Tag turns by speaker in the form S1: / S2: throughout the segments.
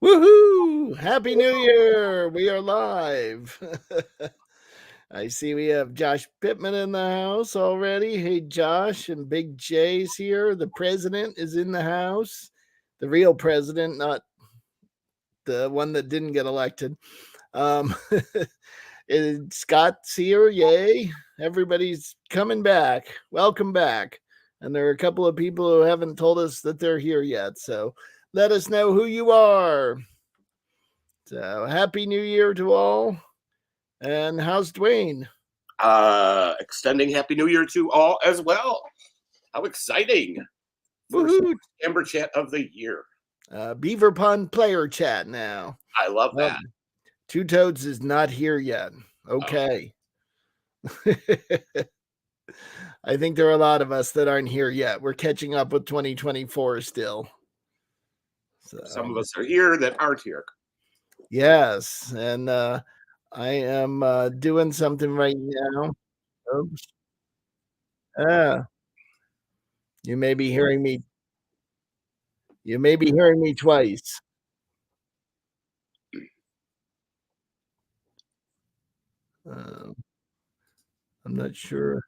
S1: Woohoo! Happy New Year! We are live. I see we have Josh Pittman in the house already. Hey, Josh, and Big J's here. The president is in the house. The real president, not the one that didn't get elected. Um, Scott's here. Yay. Everybody's coming back. Welcome back. And there are a couple of people who haven't told us that they're here yet. So let us know who you are. So happy New Year to all. And how's Dwayne?
S2: Extending Happy New Year to all as well. How exciting! First
S1: Woohoo!
S2: Amber Chat of the year.
S1: Beaver Pond player chat now.
S2: I love that.
S1: Two Toads is not here yet. Okay. I think there are a lot of us that aren't here yet. We're catching up with 2024 still.
S2: So, some of us are here that aren't here.
S1: Yes, and I am doing something right now. Oops. You may be hearing me. You may be hearing me twice. I'm not sure.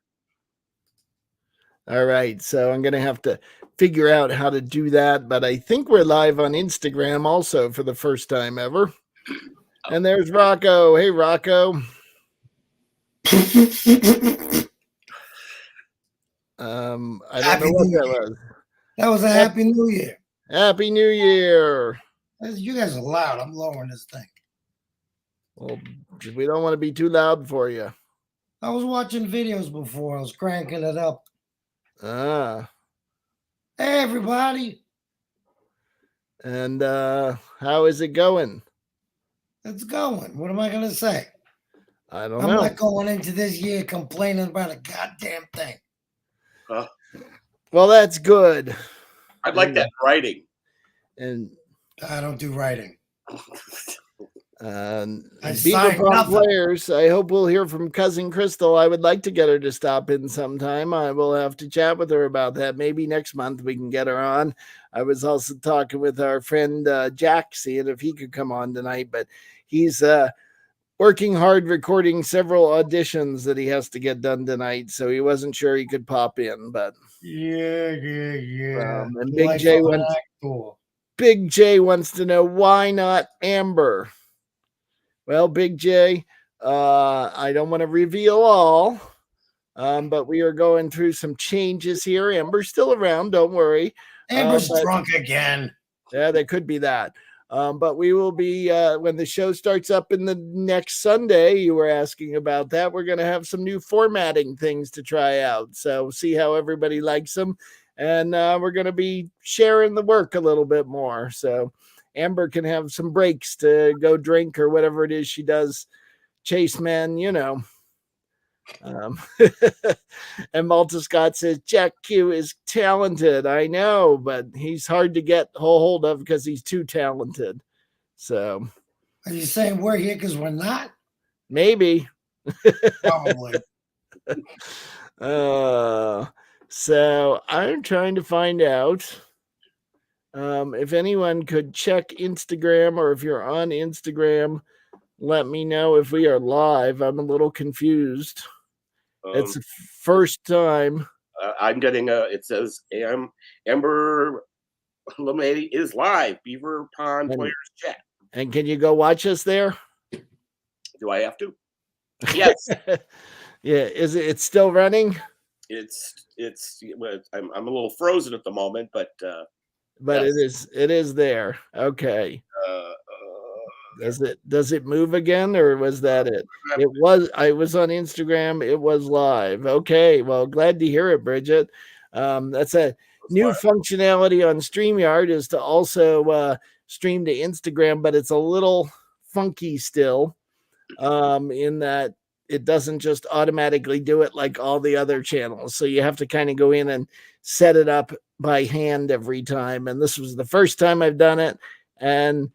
S1: All right, so I'm going to have to figure out how to do that, but I think we're live on Instagram also for the first time ever. And there's Rocco. Hey, Rocco. I don't know what that was.
S3: That was a Happy New Year.
S1: Happy New Year.
S3: You guys are loud. I'm lowering this thing.
S1: Well, we don't want to be too loud for you.
S3: I was watching videos before. I was cranking it up. Hey, everybody.
S1: And how is it going?
S3: It's going. What am I going to say?
S1: I don't
S3: know.
S1: I'm
S3: not going into this year complaining about a goddamn thing.
S1: Well, that's good.
S2: I'd like that writing.
S1: And
S3: I don't do writing.
S1: Beaver Pond players, I hope we'll hear from Cousin Crystal. I would like to get her to stop in sometime. I will have to chat with her about that. Maybe next month we can get her on. I was also talking with our friend Jack, seeing if he could come on tonight, but he's working hard recording several auditions that he has to get done tonight, so he wasn't sure he could pop in. But
S3: yeah.
S1: And Big J wants to know, why not Amber? Well, Big J, I don't want to reveal all, but we are going through some changes here. Amber's still around, don't worry.
S3: Amber's drunk again.
S1: Yeah, there could be that. But we will be, when the show starts up in the next Sunday, you were asking about that, we're going to have some new formatting things to try out. So see how everybody likes them. And we're going to be sharing the work a little bit more. So Amber can have some breaks to go drink or whatever it is she does, chase men, you know. And Malta Scott says Jack Q is talented. I know, but he's hard to get hold of because he's too talented. So,
S3: are you saying we're here because we're not?
S1: Maybe.
S3: Probably.
S1: So I'm trying to find out if anyone could check Instagram, or if you're on Instagram, let me know if we are live. I'm a little confused. It's the first time.
S2: I'm getting it says Amber LeMay is live. Beaver Pond players chat.
S1: And can you go watch us there?
S2: Do I have to? Yes.
S1: Yeah. It's still running?
S2: I'm a little frozen at the moment, but
S1: yes. it is there. Okay. Does it move again, or was that it? I was on Instagram. It was live. Okay. Well, glad to hear it, Bridget. That's a new functionality on StreamYard, is to also stream to Instagram, but it's a little funky still, in that it doesn't just automatically do it like all the other channels. So you have to kind of go in and set it up by hand every time. And this was the first time I've done it. And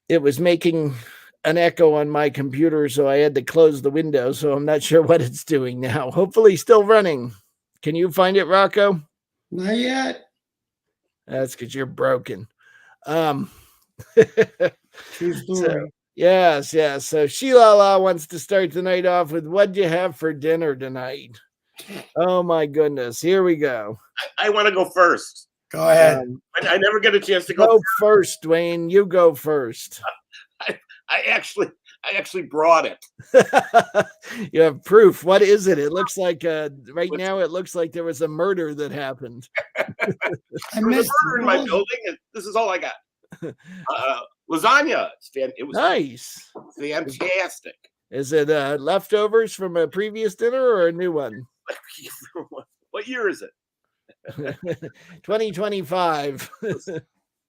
S1: it was making an echo on my computer, so I had to close the window. So I'm not sure what it's doing now. Hopefully still running. Can you find it, Rocco?
S3: Not yet.
S1: That's because you're broken.
S3: True story.
S1: Yes. So Sheila wants to start the night off with what'd you have for dinner tonight? Oh my goodness. Here we go.
S2: I want to go first.
S3: Go ahead.
S2: I never get a chance to go.
S1: Go first, Dwayne. You go first.
S2: I actually brought it.
S1: You have proof. What is it? It looks like right now it looks like there was a murder that happened.
S3: I
S2: There was
S3: missed
S2: a murder in my building, and this is all I got. Lasagna. It was
S1: Nice.
S2: fantastic.
S1: Is it leftovers from a previous dinner or a new one?
S2: What year is it?
S1: 2025.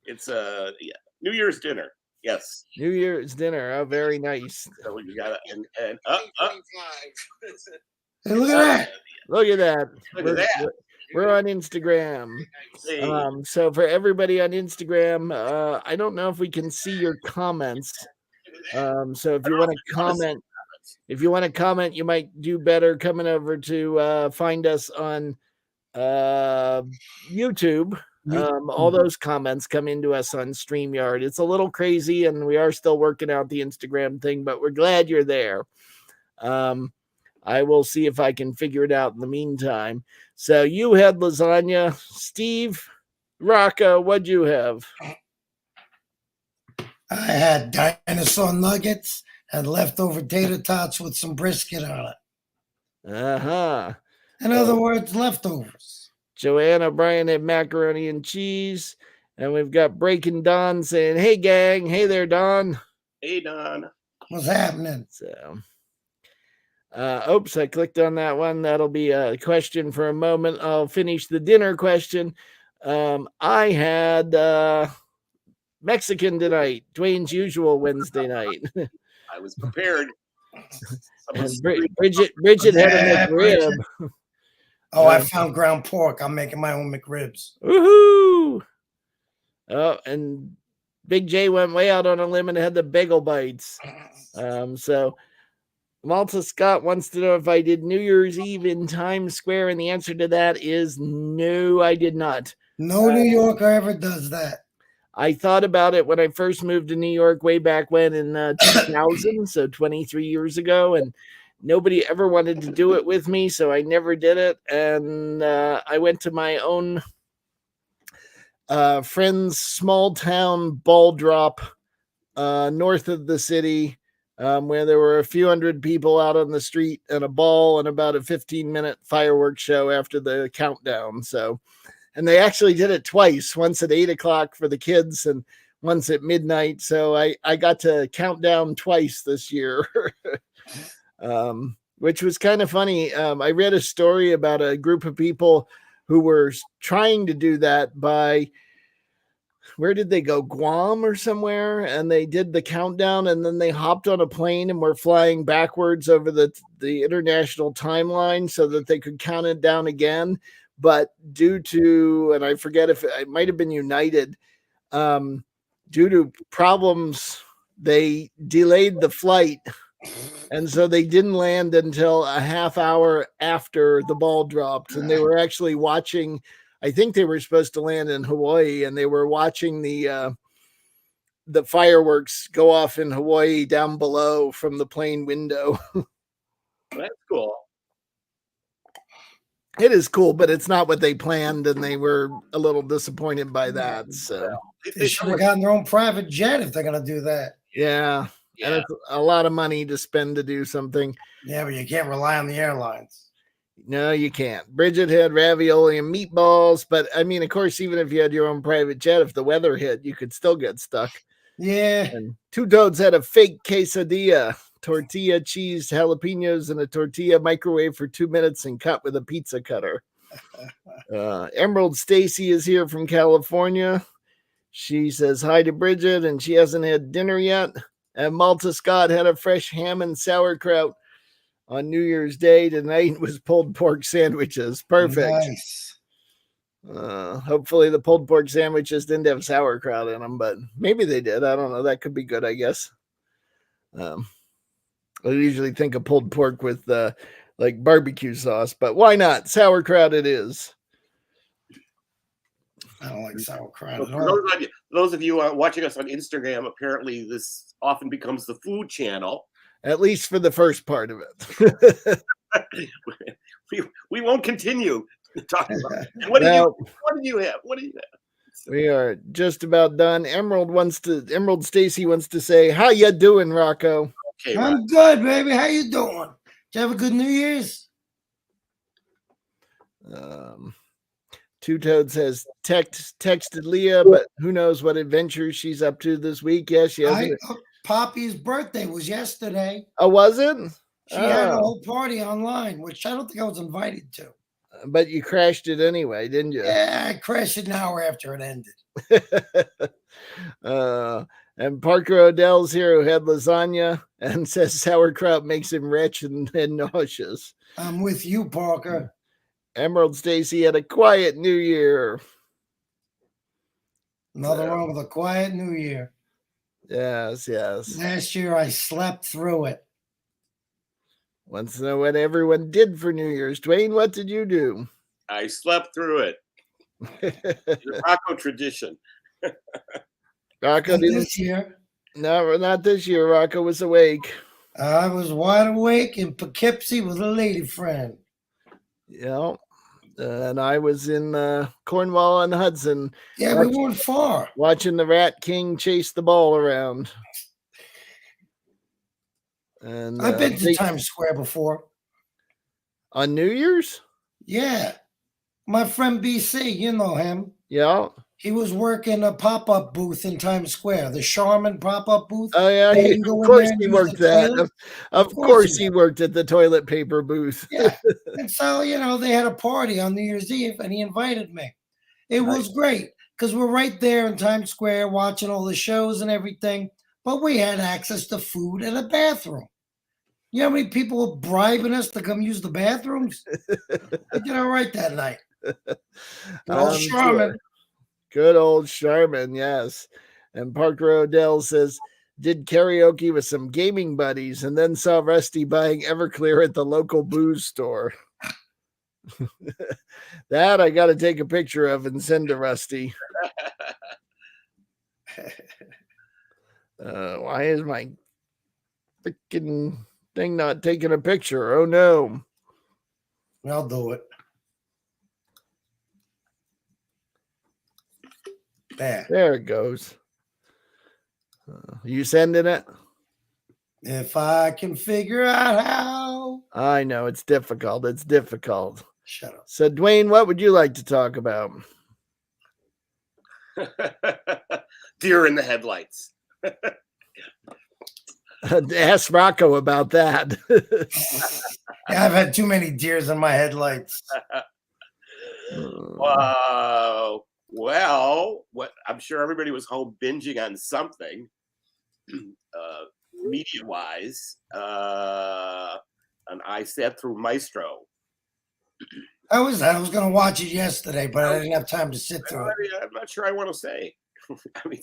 S2: It's New Year's dinner. Yes.
S1: New Year's dinner. Oh, very nice.
S2: So you got it. And
S3: Hey, look at that.
S1: Look at that.
S2: Look at that.
S1: We're on Instagram.
S2: Hey.
S1: So for everybody on Instagram, I don't know if we can see your comments. So if you want to comment, you might do better coming over to find us on YouTube. All those comments come into us on StreamYard. It's a little crazy, and we are still working out the Instagram thing, but we're glad you're there. I will see if I can figure it out in the meantime. So you had lasagna. Steve, Rocco, what'd you have?
S3: I had dinosaur nuggets and leftover tater tots with some brisket on it.
S1: Uh-huh.
S3: In other words, leftovers.
S1: Joanna Bryan had macaroni and cheese. And we've got Breaking Don saying, hey, gang. Hey there, Don.
S2: Hey, Don.
S3: What's happening?
S1: So, oops, I clicked on that one. That'll be a question for a moment. I'll finish the dinner question. I had Mexican tonight, Dwayne's usual Wednesday night.
S2: I was prepared.
S1: And Bridget had a McRib.
S3: Oh, I found ground pork. I'm making my own McRibs.
S1: Woohoo! Oh, and Big J went way out on a limb and had the bagel bites. So Malta Scott wants to know if I did New Year's Eve in Times Square, and the answer to that is no, I did not.
S3: No New Yorker ever does that.
S1: I thought about it when I first moved to New York way back when in 2000, so 23 years ago, and nobody ever wanted to do it with me, so I never did it. And I went to my own friend's small town ball drop north of the city, where there were a few hundred people out on the street and a ball and about a 15-minute fireworks show after the countdown. So, and they actually did it twice, once at 8 o'clock for the kids and once at midnight. So I got to count down twice this year. Which was kind of funny. I read a story about a group of people who were trying to do that by, where did they go? Guam or somewhere. And they did the countdown and then they hopped on a plane and were flying backwards over the international timeline so that they could count it down again. But due to, and I forget if it might have been United, due to problems, they delayed the flight. And so they didn't land until a half hour after the ball dropped. And they were actually watching, I think they were supposed to land in Hawaii, and they were watching the fireworks go off in Hawaii down below from the plane window.
S2: That's cool.
S1: It is cool, but it's not what they planned, and they were a little disappointed by that. So
S3: they should have gotten their own private jet if they're going to do that.
S1: Yeah. And it's a lot of money to spend to do something.
S3: Yeah, but you can't rely on the airlines.
S1: No, you can't. Bridget had ravioli and meatballs, but I mean, of course, even if you had your own private jet, if the weather hit, you could still get stuck.
S3: Yeah.
S1: And Two Toads had a fake quesadilla, tortilla, cheese, jalapenos, and a tortilla microwave for 2 minutes and cut with a pizza cutter. Emerald Stacy is here from California. She says hi to Bridget, and she hasn't had dinner yet. And Malta Scott had a fresh ham and sauerkraut on New Year's Day. Tonight was pulled pork sandwiches. Perfect. Nice. Hopefully the pulled pork sandwiches didn't have sauerkraut in them, but maybe they did. I don't know. That could be good, I guess. I usually think of pulled pork with like barbecue sauce, but why not? Sauerkraut it is.
S3: I don't like sauerkraut
S2: So
S3: at
S2: for
S3: all.
S2: those of you watching us on Instagram, apparently this often becomes the food channel.
S1: At least for the first part of it.
S2: we won't continue talking about it. And what did you have? What do you have?
S1: We are just about done. Emerald Stacy wants to say, how you doing, Rocco?
S2: Okay,
S3: I'm good, baby. How you doing? Did you have a good New Year's?
S1: Two Toad says texted Leah, but who knows what adventure she's up to this week. Yes, she hasn't.
S3: Poppy's birthday was yesterday.
S1: Oh, was it?
S3: She had a whole party online, which I don't think I was invited to.
S1: But you crashed it anyway, didn't you?
S3: Yeah, I crashed it an hour after it ended.
S1: And Parker Odell's here who had lasagna and says sauerkraut makes him rich and nauseous.
S3: I'm with you, Parker.
S1: Emerald Stacy had a quiet New Year.
S3: Nothing wrong with a quiet New Year.
S1: Yes.
S3: Last year I slept through it.
S1: Wants to know what everyone did for New Year's. Dwayne, what did you do?
S2: I slept through it. The Rocco tradition.
S3: Rocco this year?
S1: No, not this year. Rocco was awake.
S3: I was wide awake in Poughkeepsie with a lady friend.
S1: Yeah. And I was in Cornwall on Hudson.
S3: Yeah, we weren't far.
S1: Watching the Rat King chase the ball around. And
S3: I've been to Times Square before.
S1: On New Year's?
S3: Yeah. My friend BC, you know him.
S1: Yeah.
S3: He was working a pop-up booth in Times Square, the Charmin pop-up booth.
S1: Oh, yeah. Of course he worked that. Of course he worked at the toilet paper booth.
S3: Yeah. And so, they had a party on New Year's Eve, and he invited me. It was great because we're right there in Times Square watching all the shows and everything, but we had access to food and a bathroom. You know how many people were bribing us to come use the bathrooms? I did all right that night. Charmin.
S1: Good old Charmin, yes. And Parker Odell says, did karaoke with some gaming buddies and then saw Rusty buying Everclear at the local booze store. That I got to take a picture of and send to Rusty. Why is my freaking thing not taking a picture? Oh, no.
S3: I'll do it.
S1: There it goes. You sending it?
S3: If I can figure out how.
S1: I know it's difficult. It's difficult.
S3: Shut up.
S1: So, Dwayne, what would you like to talk about?
S2: Deer in the headlights.
S1: Ask Rocco about that.
S3: Yeah, I've had too many deers in my headlights.
S2: Wow. Well, I'm sure everybody was home binging on something, media-wise, and I sat through Maestro.
S3: I was going to watch it yesterday, but I didn't have time to sit through it.
S2: I'm not sure I want to say. I mean,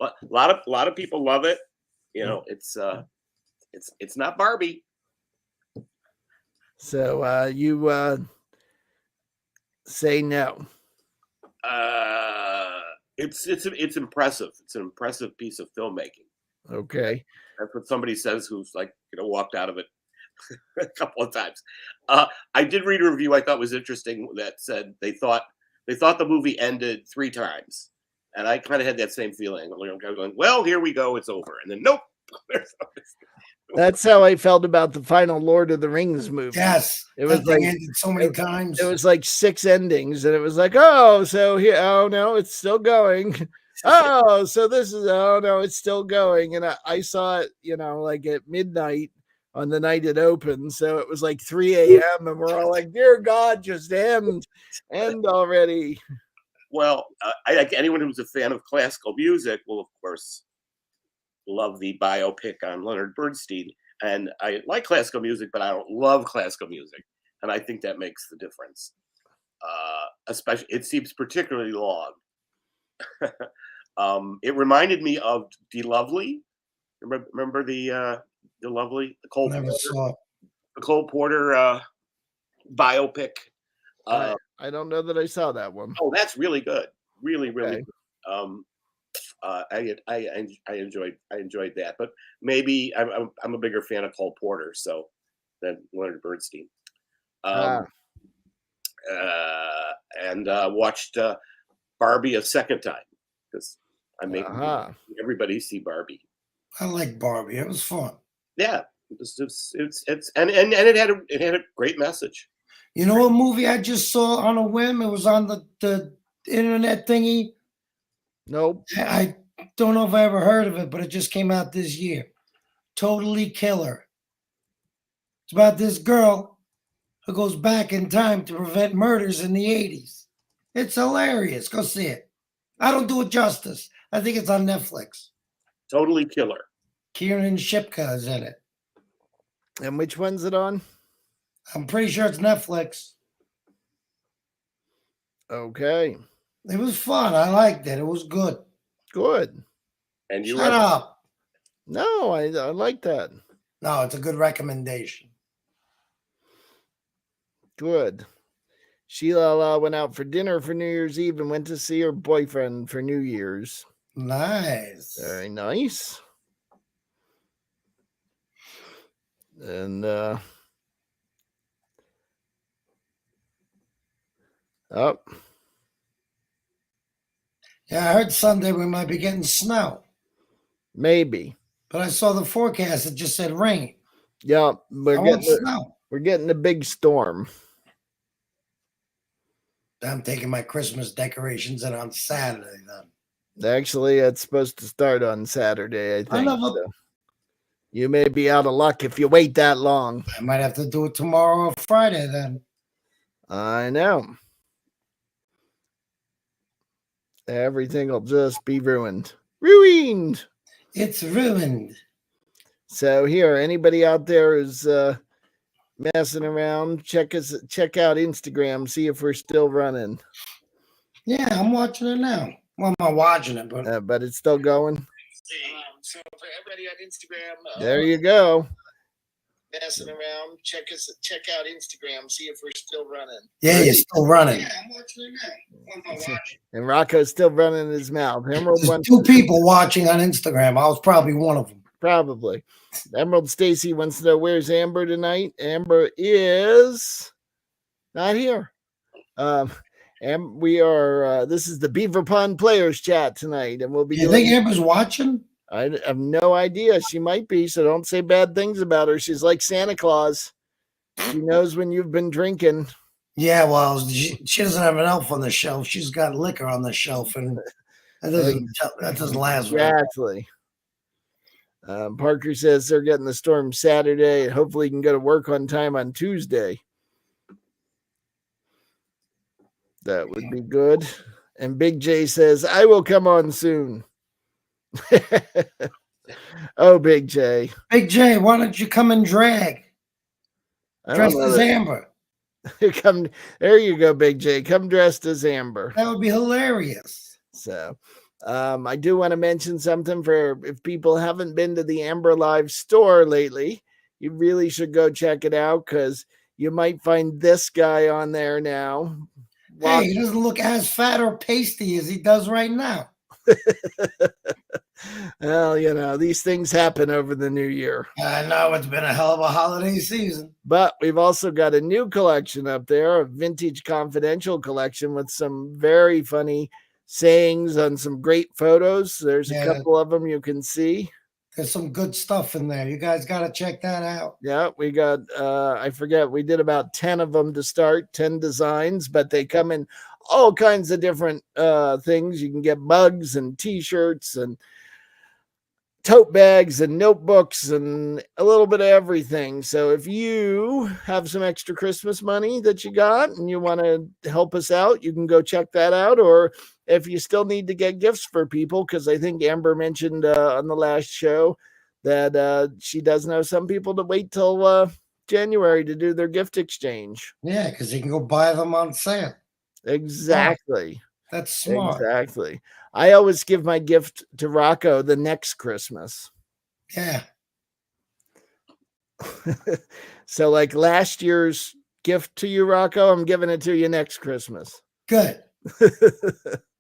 S2: a lot of people love it. It's not Barbie.
S1: So you say no.
S2: It's impressive. It's an impressive piece of filmmaking.
S1: Okay,
S2: that's what somebody says who's walked out of it a couple of times. I did read a review I thought was interesting that said they thought the movie ended 3 times, and I kind of had that same feeling. I'm going, well, here we go, it's over, and then nope.
S1: That's how I felt about the final Lord of the Rings movie.
S3: Yes,
S1: it was
S3: ended so many times.
S1: It was like 6 endings, and it was like, oh, so here, oh no, it's still going. Oh, so this is, oh no, it's still going. And I saw it, like at midnight on the night it opened. So it was like 3 a.m. and we're all like, dear God, just end already.
S2: Well, anyone who's a fan of classical music will, of course, love the biopic on Leonard Bernstein. And I like classical music, but I don't love classical music. And I think that makes the difference. Especially, it seems particularly long. It reminded me of De Lovely. Remember the Lovely, the Cole Porter biopic.
S1: I don't know that I saw that one.
S2: Oh, that's really good. Really, really.
S1: Okay.
S2: I enjoyed that, but maybe I'm a bigger fan of Cole Porter than Leonard Bernstein.
S1: Ah,
S2: And watched Barbie a second time because I make
S1: uh-huh.
S2: everybody see Barbie.
S3: I like Barbie. It was fun.
S2: Yeah, it's and it had a great message.
S3: You know what movie I just saw on a whim? It was on the internet thingy.
S1: Nope.
S3: I don't know if I ever heard of it, but it just came out this year. Totally Killer. It's about this girl who goes back in time to prevent murders in the 80s. It's hilarious. Go see it. I don't do it justice. I think it's on Netflix.
S2: Totally Killer.
S3: Kieran Shipka is in it.
S1: And which one's it on?
S3: I'm pretty sure it's Netflix.
S1: Okay.
S3: It was fun. I liked it. It was good.
S1: Good.
S2: And you
S3: Shut up.
S1: No, I like that.
S3: No, it's a good recommendation.
S1: Good. Sheila went out for dinner for New Year's Eve and went to see her boyfriend for New Year's.
S3: Nice.
S1: Very nice. And oh,
S3: Yeah, I heard Sunday we might be getting snow,
S1: maybe.
S3: but I saw the forecast. It just said rain.
S1: Yeah,
S3: I want snow.
S1: we're getting a big storm.
S3: I'm taking my Christmas decorations in on Saturday then.
S1: Actually, it's supposed to start on Saturday, I think. So you may be out of luck if you wait that long.
S3: I might have to do it tomorrow or Friday then.
S1: I know. Everything will just be ruined. Ruined.
S3: It's ruined.
S1: So here, anybody out there who's messing around, check out Instagram, see if we're still running.
S3: Yeah, I'm watching it now. Well, I'm not watching it,
S1: but it's still going.
S3: So for everybody on Instagram,
S1: there you go.
S3: Messing around, check out Instagram, see if we're still running. Yeah, you're still running. Yeah, I'm watching it now. I'm not watching.
S1: And Rocco's still running his mouth. Emerald
S3: There's 2 people watching on Instagram. I was probably one of them.
S1: Probably. Emerald Stacy wants to know, where's Amber tonight? Amber is not here. And we are this is the Beaver Pond Players Chat tonight, and we'll be.
S3: You think Amber's watching?
S1: I have no idea. She might be, so don't say bad things about her. She's like Santa Claus. She knows when you've been drinking.
S3: Yeah, well, she doesn't have an elf on the shelf. She's got liquor on the shelf, and that doesn't last.
S1: Exactly. Parker says they're getting the storm Saturday, and hopefully you can go to work on time on Tuesday. That would be good. And Big J says, I will come on soon. Oh, Big J.
S3: Big J, why don't you come and drag? Dressed as Amber.
S1: Come, there you go, Big J. Come dressed as Amber.
S3: That would be hilarious.
S1: So, I do want to mention something for if people haven't been to the Amber Live store lately, you really should go check it out because you might find this guy on there now.
S3: Hey, he doesn't look as fat or pasty as he does right now.
S1: Well, you know, these things happen over the new year.
S3: I know it's been a hell of a holiday season.
S1: But we've also got a new collection up there, a vintage confidential collection with some very funny sayings on some great photos. There's a couple of them you can see.
S3: There's some good stuff in there. You guys got to check that out.
S1: Yeah, we got, I forget, we did about 10 of them to start, 10 designs, but they come in all kinds of different things. You can get mugs and t-shirts and tote bags and notebooks and a little bit of everything. So if you have some extra Christmas money that you got and you want to help us out, you can go check that out. Or if you still need to get gifts for people, because I think Amber mentioned on the last show that she does know some people to wait till January to do their gift exchange.
S3: Yeah, because you can go buy them on sale.
S1: Exactly.
S3: That's smart.
S1: Exactly. I always give my gift to Rocco the next Christmas.
S3: Yeah.
S1: So like last year's gift to you, Rocco, I'm giving it to you next Christmas.
S3: Good.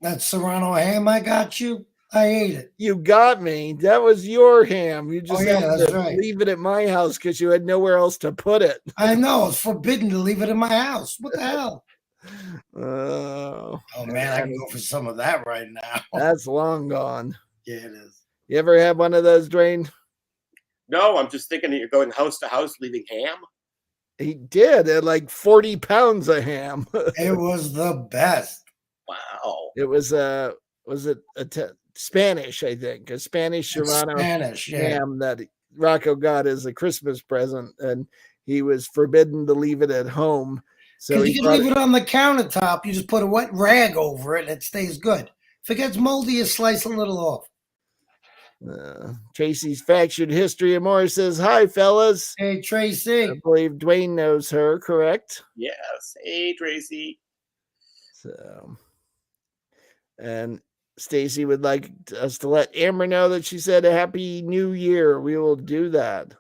S3: That Serrano ham I got you, I ate it.
S1: You got me. That was your ham. You just
S3: Oh, yeah,
S1: happened
S3: that's
S1: to
S3: right.
S1: leave it at my house because you had nowhere else to put it.
S3: I know, it's forbidden to leave it in my house. What the hell?
S1: Oh,
S3: Oh, man, I can go for some of that right now.
S1: that's long gone.
S3: Yeah, it is.
S1: You ever had one of those, Dwayne?
S2: No, I'm just thinking that you're going house to house leaving ham.
S1: He did at like 40 pounds of ham.
S3: It was the best.
S2: Wow.
S1: It was Spanish, I think, a Spanish
S3: It's
S1: Serrano
S3: Spanish, yeah.
S1: ham that Rocco got as a Christmas present, and he was forbidden to leave it at home. So
S3: Because
S1: he
S3: you can leave it on the countertop. You just put a wet rag over it and it stays good. If it gets moldy, you slice a little off.
S1: Tracy's Fractured History of More says, "Hi, fellas."
S3: Hey,
S1: I
S3: Tracy.
S1: believe Dwayne knows her, correct?
S2: Yes. Hey, Tracy.
S1: So, and Stacy would like us to let Amber know that she said a Happy New Year. We will do that.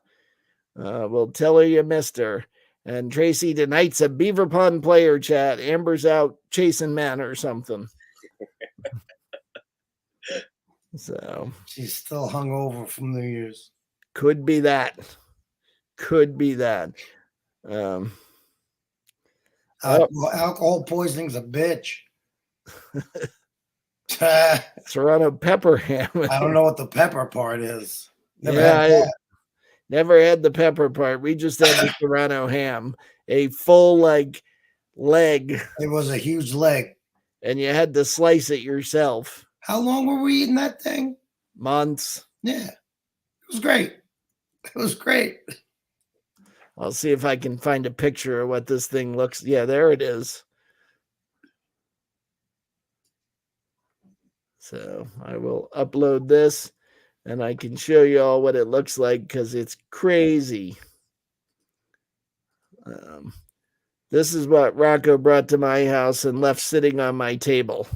S1: We'll tell her you missed her. And Tracy, tonight's a Beaver Pond player chat. Amber's out chasing men or something. So
S3: She's still hungover from New Year's.
S1: could be that. Could be that.
S3: Alcohol poisoning's a bitch.
S1: Serrano pepper ham.
S3: I don't know what the pepper part is.
S1: Never had the pepper part. We just had the Serrano ham, a full like leg.
S3: It was a huge leg.
S1: And you had to slice it yourself.
S3: How long were we eating that thing?
S1: Months.
S3: Yeah. It was great. It was great.
S1: I'll see if I can find a picture of what this thing looks. Yeah, there it is. So I will upload this and I can show you all what it looks like because it's crazy. This is what Rocco brought to my house and left sitting on my table.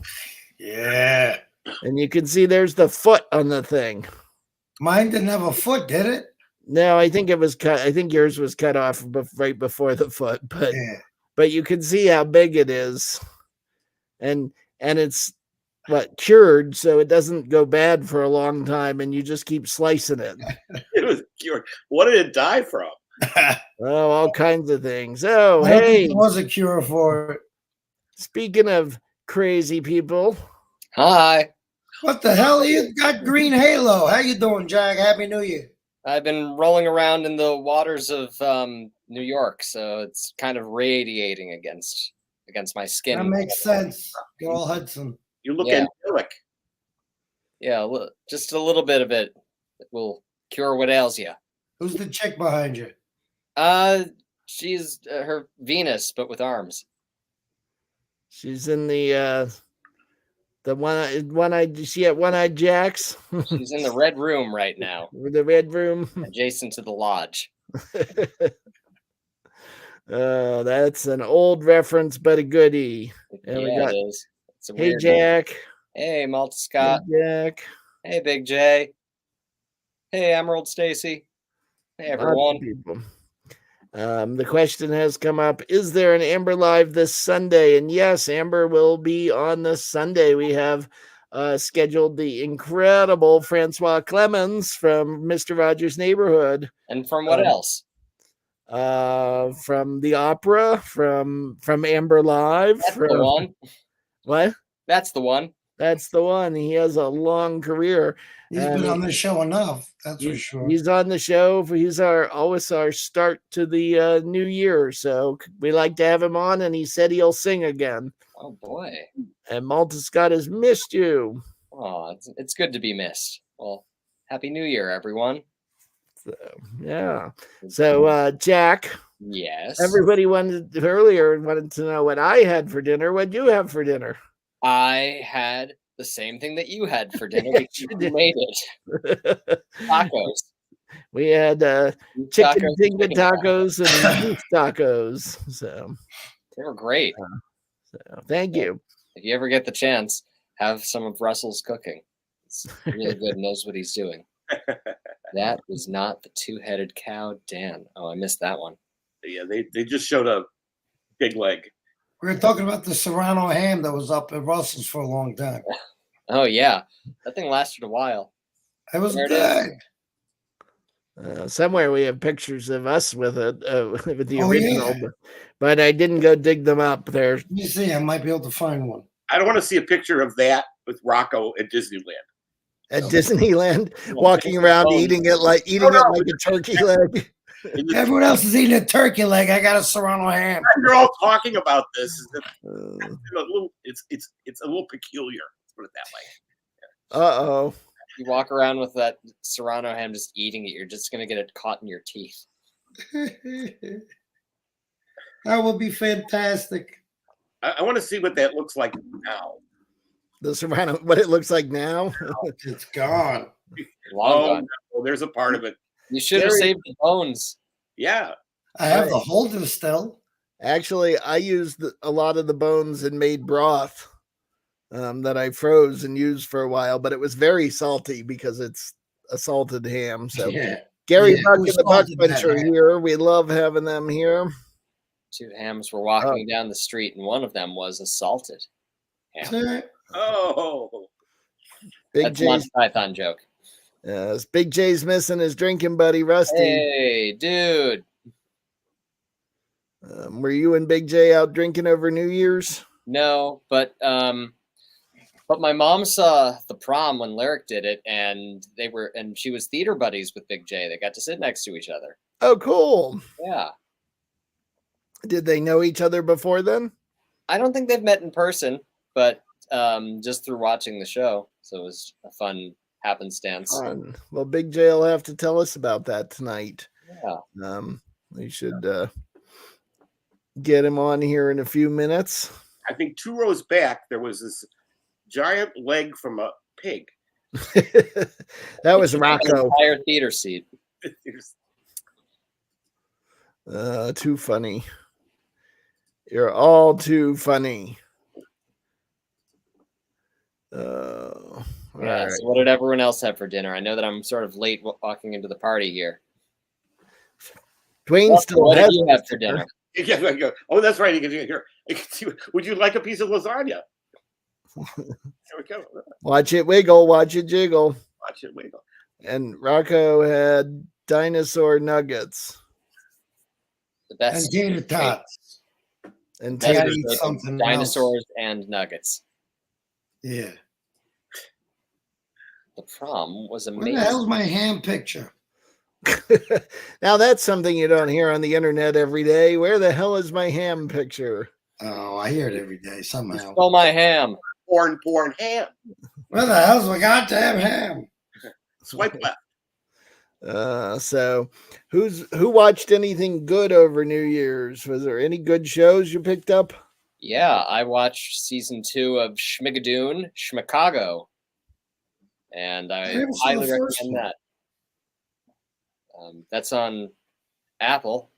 S3: Yeah.
S1: And you can see there's the foot on the thing.
S3: Mine didn't have a foot, did it?
S1: No, I think it was cut. I think yours was cut off right before the foot, but you can see how big it is. And it's cured, so it doesn't go bad for a long time, and you just keep slicing it.
S2: It was cured. What did it die from?
S1: Oh, all kinds of things. Oh, hey,
S3: there was a cure for it.
S1: Speaking of crazy people,
S4: hi.
S3: What the hell? You got green halo. How you doing, Jack? Happy New Year.
S4: I've been rolling around in the waters of New York, so it's kind of radiating against my skin.
S3: That makes sense. Good old Hudson.
S2: You look angelic.
S4: Yeah, just a little bit of it will cure what ails you.
S3: Who's the chick behind you?
S4: She's her Venus, but with arms.
S1: she's in the one-eyed. She at One-Eyed Jack's.
S4: She's in the red room right now.
S1: The red room,
S4: adjacent to the lodge.
S1: That's an old reference, but a goodie. And
S4: yeah, it is. It's a
S1: hey,
S4: weird
S1: Jack.
S4: One. Hey, Malta Scott.
S1: Hey, Jack.
S4: Hey, Big J. Hey, Emerald Stacy. Hey, everyone.
S1: The question has come up, is there an Amber Live this Sunday? And yes, Amber will be on this Sunday. We have scheduled the incredible Francois Clemens from Mr. Rogers' Neighborhood.
S4: And from what else?
S1: From the opera, from Amber Live.
S4: That's the one.
S1: What?
S4: That's the one.
S1: That's the one. He has a long career.
S3: He's been on the show enough. That's for sure.
S1: He's on the show. He's always our start to the new year. So we like to have him on, and he said he'll sing again.
S4: Oh boy!
S1: And Malta Scott has missed you.
S4: Oh, it's good to be missed. Well, Happy New Year, everyone.
S1: So, yeah. So Jack.
S4: Yes.
S1: Everybody wanted to know what I had for dinner. What do you have for dinner?
S4: I had the same thing that you had for dinner. You made it. Tacos.
S1: We had chicken tinga tacos and beef tacos. So
S4: they were great.
S1: So thank you.
S4: If you ever get the chance, have some of Russell's cooking. It's really good. Knows what he's doing. That was not the two-headed cow, Dan. Oh, I missed that one.
S2: Yeah, they just showed a big leg.
S3: We were talking about the Serrano ham that was up at Russell's for a long time.
S4: Oh yeah, that thing lasted a while.
S3: It was
S4: There it is.
S3: good.
S1: Somewhere we have pictures of us with it, with the
S3: Oh,
S1: original,
S3: yeah.
S1: but I didn't go dig them up. There,
S3: Let me see. I might be able to find one.
S2: I don't want to see a picture of that with Rocco at Disneyland.
S1: at Disneyland, walking
S4: Disney
S1: around
S4: bones.
S1: eating it like a turkey leg.
S3: Everyone else is eating a turkey leg. I got a Serrano ham.
S2: You're all talking about this. Is that
S1: Uh
S2: it's a little peculiar. Let's put it that way.
S1: oh.
S4: You walk around with that Serrano ham just eating it, you're just gonna get it caught in your teeth.
S3: That would be fantastic.
S2: I want to see what that looks like now.
S1: The Serrano, what it looks like now.
S3: It's gone.
S4: Long gone.
S2: No, there's a part of it.
S4: You should have saved the bones.
S2: Yeah.
S3: I have the holder still.
S1: Actually, I used a lot of the bones and made broth that I froze and used for a while, but it was very salty because it's a salted ham. So
S3: Yeah.
S1: Gary
S3: Yeah,
S1: Buck
S3: it was
S1: and the Buck
S3: salted,
S1: Bunch are
S3: that
S1: here. We love having them here.
S4: Two hams were walking down the street, and one of them was a salted ham.
S2: Oh.
S1: Big
S4: That's a Monty
S1: J's.
S4: Python joke.
S1: Yes, Big J's missing his drinking buddy Rusty.
S4: Hey, dude.
S1: Were you and Big J out drinking over New Year's?
S4: No, but my mom saw the prom when Lyric did it, and she was theater buddies with Big J. They got to sit next to each other.
S1: Oh, cool.
S4: Yeah.
S1: Did they know each other before then?
S4: I don't think they've met in person, but just through watching the show. So it was a fun happenstance.
S1: Fun. Well, Big J will have to tell us about that tonight.
S4: Yeah.
S1: We should get him on here in a few minutes.
S2: I think 2 rows back there was this giant leg from a pig.
S1: That was Rocco.
S4: An entire theater seat.
S1: Too funny. You're all too funny.
S4: Yeah,
S1: right.
S4: so what did everyone else have for dinner? I know that I'm sort of late walking into the party here.
S1: Dwayne still
S4: what
S1: has
S4: did you have for dinner?
S2: Yeah, I go, oh, that's right. You can hear. Would you like a piece of lasagna? There we go.
S1: Watch it wiggle, watch it jiggle.
S2: Watch it wiggle.
S1: And Rocco had dinosaur nuggets.
S4: The best.
S3: And tater tots.
S1: And
S3: I gotta
S1: taters.
S3: eat something
S4: Dinosaurs and nuggets.
S3: Yeah.
S4: The prom was
S3: Where
S4: amazing.
S3: the hell's my ham picture?
S1: Now that's something you don't hear on the internet every day. Where the hell is my ham picture?
S3: Oh, I hear it every day somehow.
S4: Stole my ham.
S2: Porn ham.
S3: Where the hell's my goddamn ham?
S2: Swipe left.
S1: So who watched anything good over New Year's? Was there any good shows you picked up?
S4: Yeah, I watched season 2 of Schmigadoon, Schmicago, and I
S3: never saw
S4: highly
S3: the first
S4: recommend
S3: one.
S4: that. That's on Apple.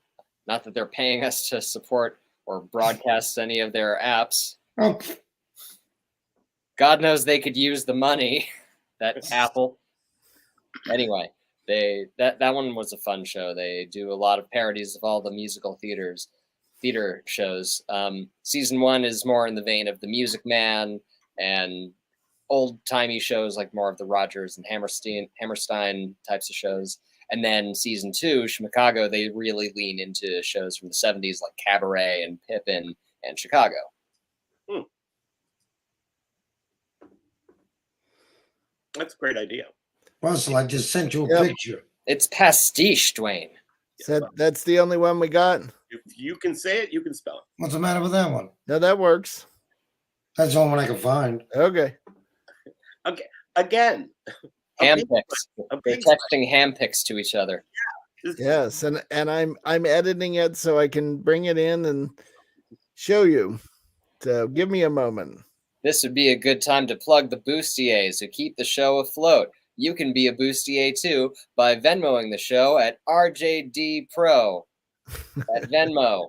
S4: Not that they're paying us to support or broadcast any of their apps.
S3: Oh,
S4: God knows they could use the money. That Apple. Anyway, that one was a fun show. They do a lot of parodies of all the musical theater shows. Season 1 is more in the vein of The Music Man and old-timey shows like more of the Rogers and Hammerstein types of shows. And then season 2, Schmicago, they really lean into shows from the 70s like Cabaret and Pippin and Chicago.
S2: That's a great idea.
S3: Russell, I just sent you a picture.
S4: It's pastiche, Dwayne.
S1: That's the only one we got?
S2: If you can say it, you can spell it.
S3: What's the matter with that one?
S1: No, that works.
S3: That's the only one I can find.
S1: Okay.
S2: Okay. Again.
S4: Ham picks. They're texting ham picks to each other.
S1: Yes, and I'm editing it so I can bring it in and show you. So give me a moment.
S4: This would be a good time to plug the Bustiers who keep the show afloat. You can be a Bustier too by Venmoing the show at RJD Pro at Venmo.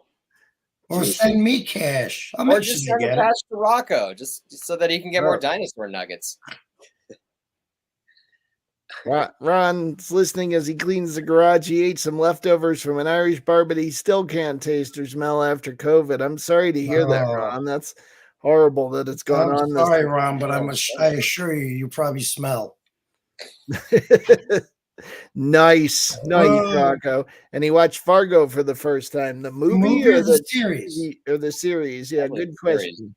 S3: Or send me cash. I'm
S4: Or just send a
S3: it.
S4: patch to Rocco, just so that he can get more dinosaur nuggets.
S1: Ron's listening as he cleans the garage. He ate some leftovers from an Irish bar, but he still can't taste or smell after COVID. I'm sorry to hear that,
S3: Oh.
S1: Ron. That's horrible that it's gone
S3: I'm
S1: on.
S3: sorry, Ron, but I assure you, you probably smell.
S1: Nice, Rocco. And he watched Fargo for the first time. The movie or the
S3: series?
S1: Or the series? Yeah,
S4: Probably
S1: good
S4: the
S1: question.
S4: series.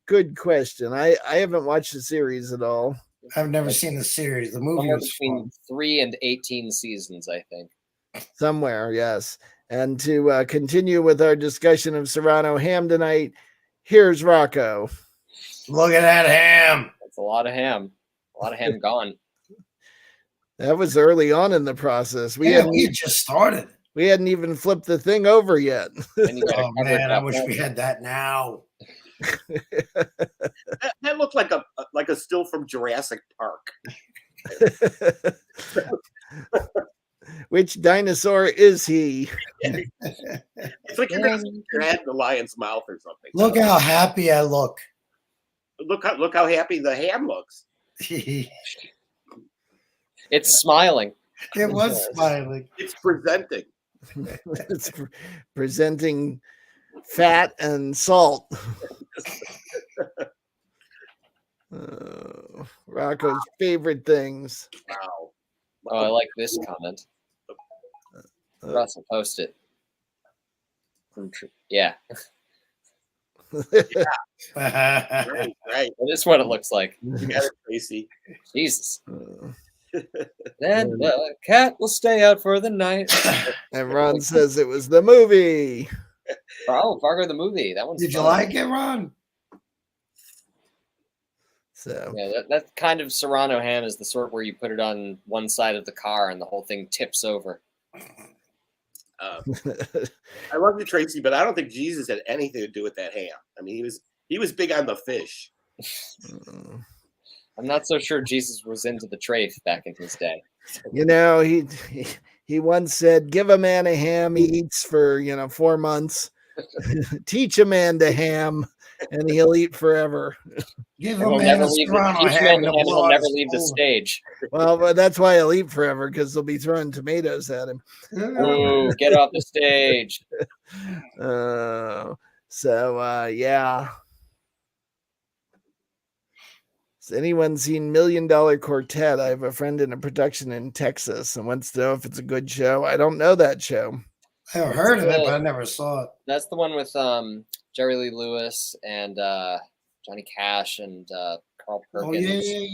S1: Good question. I haven't watched the series at all.
S3: I've never seen the series. The movie
S4: Somewhere
S3: was
S4: between
S3: fun.
S4: 3 and 18 seasons, I think.
S1: Somewhere, yes. And to continue with our discussion of Serrano ham tonight, here's Rocco.
S3: Look at that ham.
S4: That's a lot of ham. A lot of ham gone.
S1: That was early on in the process.
S3: We had just started.
S1: We hadn't even flipped the thing over yet.
S3: Oh man, I wish we had that now.
S2: That looked like a still from Jurassic Park.
S1: Which dinosaur is he?
S2: It's like you're in the lion's mouth or something.
S3: Look how happy I look.
S2: Look how happy the ham looks.
S4: It's smiling.
S3: It was smiling.
S2: It's presenting.
S1: It's presenting fat and salt. Rocco's favorite things.
S2: Wow.
S4: Oh, I like this comment. Russell, post it. Yeah.
S2: Right.
S4: That is what it looks like.
S2: You got it, Tracy.
S4: Jesus. Then the cat will stay out for the night.
S1: And Ron says it was the movie.
S4: Oh, Fargo the movie. That one's
S3: Did you
S4: fun.
S3: like it, Ron?
S1: So
S4: Yeah, that kind of Serrano ham is the sort where you put it on one side of the car and the whole thing tips over.
S2: I love you, Tracy, but I don't think Jesus had anything to do with that ham. I mean, he was big on the fish.
S4: I'm not so sure Jesus was into the trafe back in his day.
S1: You know, he once said, "Give a man a ham, he eats for 4 months. Teach a man to ham, and he'll eat forever."
S3: Give
S4: And
S3: a
S4: he'll
S3: man
S4: never
S3: a
S4: leave
S3: Serrano
S4: the,
S3: ham and
S4: he'll never leave the stage.
S1: Well, but that's why he'll eat forever, because they'll be throwing tomatoes at him.
S4: Ooh, get off the stage.
S1: Yeah. Has anyone seen $1 Million Quartet? I have a friend in a production in Texas and wants to know if it's a good show. I don't know that show.
S3: I've heard of it, but I never saw it.
S4: That's the one with Jerry Lee Lewis and Johnny Cash and Carl Perkins.
S3: Oh,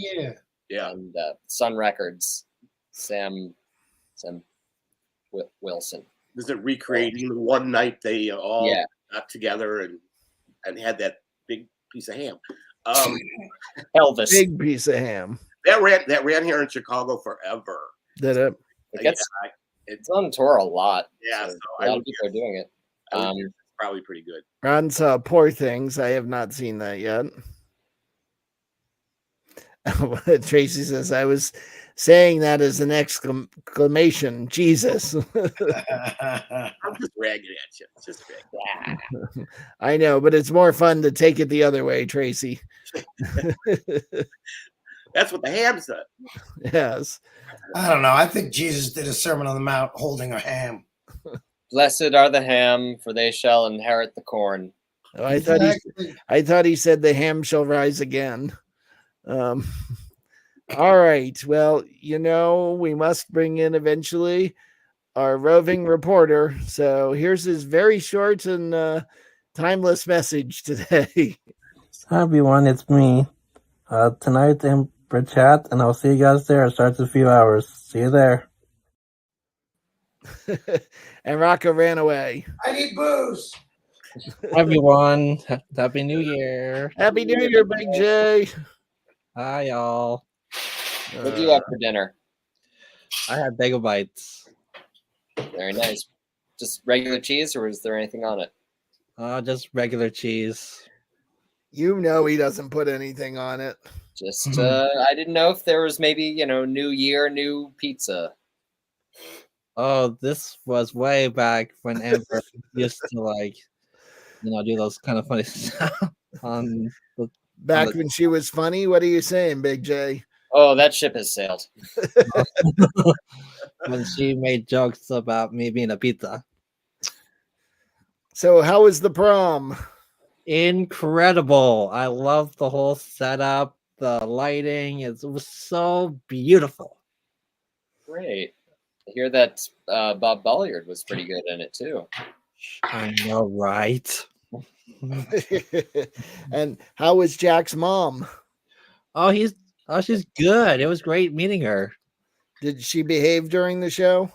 S3: yeah.
S4: And Sun Records, Sam Wilson.
S2: Is it recreating the one night they all got together and had that big piece of ham?
S4: Elvis.
S1: Big piece of ham.
S2: That ran here in Chicago forever.
S1: Did it?
S4: It's on tour a lot.
S2: Yeah,
S4: so a lot of people are doing it.
S2: It's probably pretty good.
S1: Ron saw Poor Things. I have not seen that yet. Tracy says, I was saying that as an exclamation. Jesus.
S2: I'm just ragging at you. Just ragging.
S1: I know, but it's more fun to take it the other way, Tracy.
S2: That's what the ham said.
S1: Yes.
S3: I don't know. I think Jesus did a Sermon on the Mount holding a ham.
S4: Blessed are the ham, for they shall inherit the corn.
S1: Oh, I thought he said the ham shall rise again. All right. Well, we must bring in eventually our roving reporter. So here's his very short and timeless message today.
S5: Hi everyone, it's me. Tonight in for chat, and I'll see you guys there. It starts in a few hours. See you there.
S1: And Rocco ran away.
S3: I need booze.
S5: Hi everyone, Happy New Year.
S1: Happy New Year, Big J.
S5: Hi y'all.
S4: What do you have for dinner?
S5: I had bagel bites.
S4: Very nice. Just regular cheese, or is there anything on it?
S5: Just regular cheese.
S1: He doesn't put anything on it.
S4: Just I didn't know if there was maybe New Year, new pizza.
S5: Oh, this was way back when Amber used to do those kind of funny stuff on
S1: Back when she was funny. What are you saying, Big J?
S4: Oh, that ship has sailed.
S5: When she made jokes about me being a pizza.
S1: So how was the prom?
S5: Incredible. I love the whole setup, the lighting. It was so beautiful.
S4: Great. I hear that Bob Bolliard was pretty good in it too.
S5: I know, right?
S1: And how was Jack's mom?
S5: Oh, she's good. It was great meeting her.
S1: Did she behave during the show?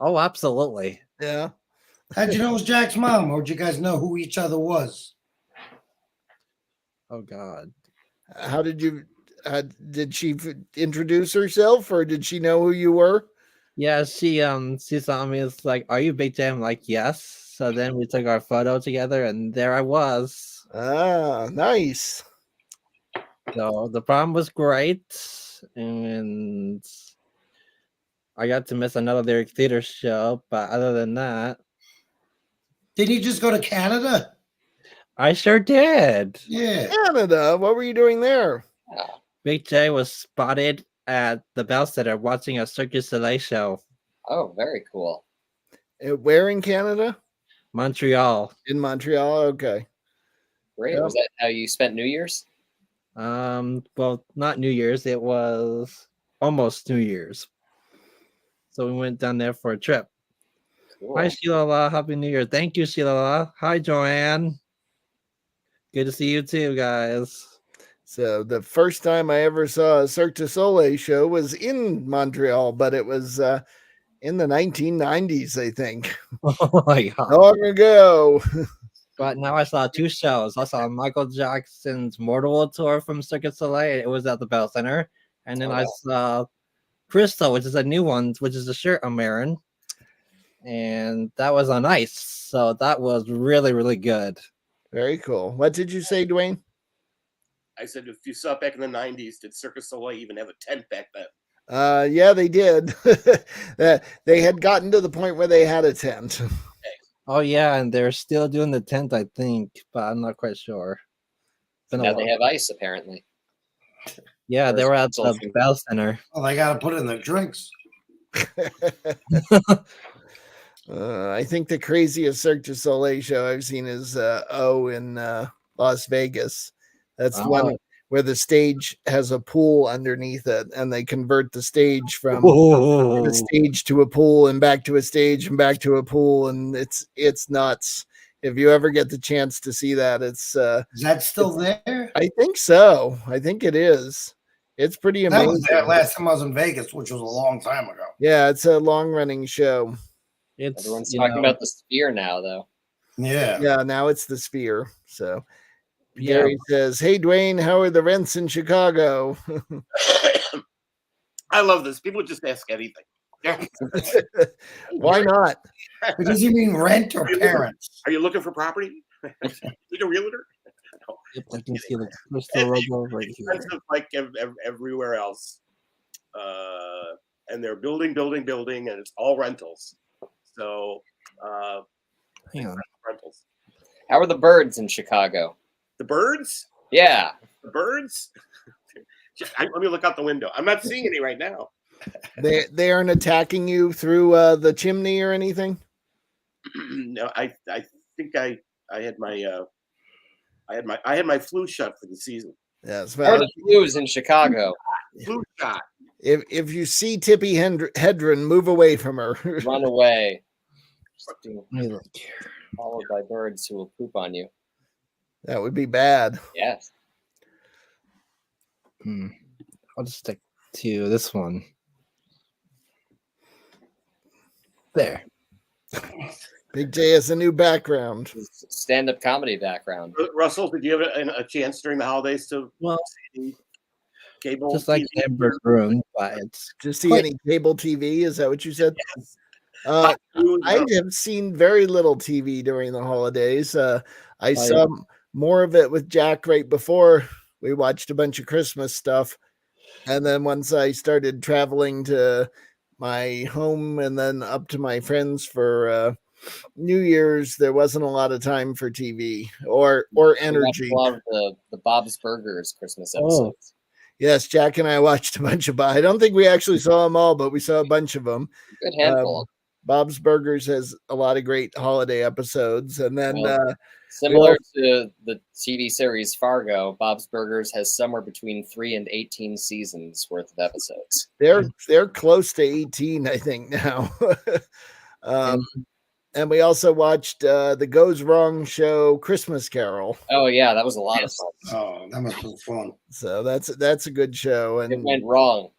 S5: Oh, absolutely.
S1: Yeah.
S3: How'd you know it was Jack's mom, or did you guys know who each other was?
S5: Oh God.
S1: How did you? Did she introduce herself, or did she know who you were?
S5: Yeah, she saw me. It's like, are you Big J? I'm like, yes. So then we took our photo together, and there I was.
S1: Ah, nice.
S5: So the prom was great, and I got to miss another lyric theater show. But other than that,
S3: Did he just go to Canada?
S5: I sure did.
S3: Yeah.
S1: Canada. What were you doing there?
S5: Big J was spotted at the Bell Center watching a Cirque du Soleil show.
S4: Oh, very cool.
S1: Where in Canada?
S5: Montreal.
S1: In Montreal. Okay.
S4: Great.
S1: Yep.
S4: Was that how you spent New Year's?
S5: Well, not New Year's. It was almost New Year's. So we went down there for a trip.
S4: Cool.
S5: Hi, Sheila. Happy New Year. Thank you, Sheila. Hi, Joanne. Good to see you too, guys.
S1: So the first time I ever saw a Cirque du Soleil show was in Montreal, but it was in the 1990s, I think.
S5: Oh my God.
S1: Long ago.
S5: But now I saw two shows. I saw Michael Jackson's Mortal World Tour from Cirque du Soleil. It was at the Bell Center. And then I saw Crystal, which is a new one, which is the shirt I'm wearing. And that was on ice. So that was really, really good.
S1: Very cool. What did you say, Dwayne?
S2: I said, if you saw it back in the 90s, did Cirque du Soleil even have a tent back then?
S1: Yeah, they did. They had gotten to the point where they had a tent.
S5: Oh, yeah. And they're still doing the tent, I think, but I'm not quite sure.
S4: So now they have ice, apparently.
S5: Yeah, they were at the Bell Center.
S3: Well, they got to put it in their drinks.
S1: I think the craziest Cirque du Soleil show I've seen is in Las Vegas. That's the one where the stage has a pool underneath it, and they convert the stage from a stage to a pool and back to a stage and back to a pool, and it's nuts. If you ever get the chance to see that, is
S3: that still there?
S1: I think so. I think it is. It's pretty amazing.
S3: That was there last time I was in Vegas, which was a long time ago.
S1: Yeah, it's a long running show.
S4: Everyone's talking about the Sphere now, though.
S3: Yeah.
S1: Yeah, now it's the Sphere. So Gary says, "Hey Dwayne, how are the rents in Chicago?"
S2: I love this. People just ask anything.
S1: Why not?
S3: Does he mean rent or parents?
S2: Are you looking for property? Need a realtor?
S5: I can see the crystal logo right here.
S2: Like everywhere else. And they're building, and it's all rentals. So,
S5: hang on.
S2: Rentals.
S4: How are the birds in Chicago?
S2: The birds?
S4: Yeah.
S2: The birds? Let me look out the window. I'm not seeing any right now.
S1: They aren't attacking you through the chimney or anything?
S2: No, I think I had my flu shot for the season.
S1: Yes.
S4: How are the flus in Chicago?
S2: Flu shot.
S1: If you see Tippi Hedren, move away from her.
S4: Run away.
S5: Look.
S4: Followed by birds who will poop on you.
S1: That would be bad.
S4: Yes.
S5: I'll just stick to this one. There.
S1: Big J has a new background.
S4: Stand-up comedy background.
S2: Russell, did you have a chance during the holidays to see cable?
S5: Just like Amber Room, but it's
S1: just see any cable TV? Is that what you said? Yes. I have seen very little TV during the holidays. I saw more of it with Jack right before we watched a bunch of Christmas stuff. And then once I started traveling to my home and then up to my friends for New Year's, there wasn't a lot of time for TV or energy.
S4: I love the Bob's Burgers Christmas episodes.
S1: Yes, Jack and I watched a bunch of. I don't think we actually saw them all, but we saw a bunch of them.
S4: Good handful.
S1: Bob's Burgers has a lot of great holiday episodes, and then
S4: similar to the TV series Fargo, Bob's Burgers has somewhere between 3 and 18 seasons worth of episodes.
S1: They're close to 18, I think now. And we also watched the Goes Wrong show Christmas Carol.
S4: Oh yeah, that was a lot of fun.
S3: Oh, that must be fun.
S1: So that's a good show, and
S4: it went wrong.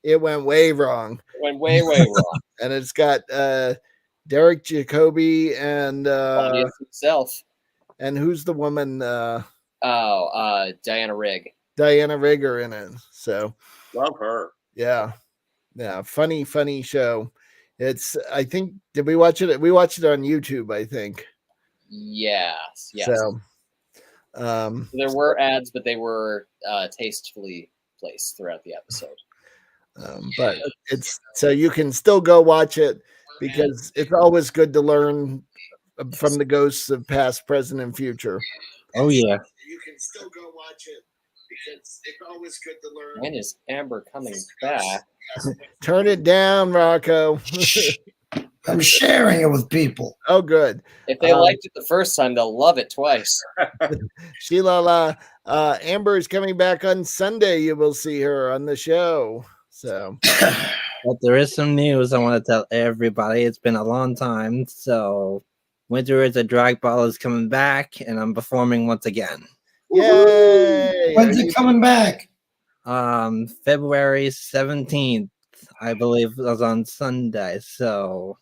S1: It went way wrong.
S4: It went way wrong.
S1: And it's got Derek Jacobi and
S4: himself.
S1: And who's the woman?
S4: Diana Rigg.
S1: Diana Rigg are in it. So
S2: love her.
S1: Yeah. Funny show. I think, did we watch it? We watched it on YouTube, I think.
S4: Yes.
S1: So,
S4: there were ads, but they were tastefully placed throughout the episode.
S1: But it's so you can still go watch it, because it's always good to learn from the ghosts of past, present, and future.
S5: Oh yeah.
S1: You can still go watch it, because it's always good to learn.
S4: When is Amber coming back?
S1: Turn it down, Rocco.
S3: I'm sharing it with people.
S1: Oh, good.
S4: If they liked it the first time, they'll love it twice.
S1: Sheila, Amber is coming back on Sunday. You will see her on the show. So,
S5: but there is some news I want to tell everybody. It's been a long time. So, Winter is a Drag Ball is coming back, and I'm performing once again.
S1: Yay!
S3: When's it coming back?
S5: February 17th, I believe it was on Sunday. So,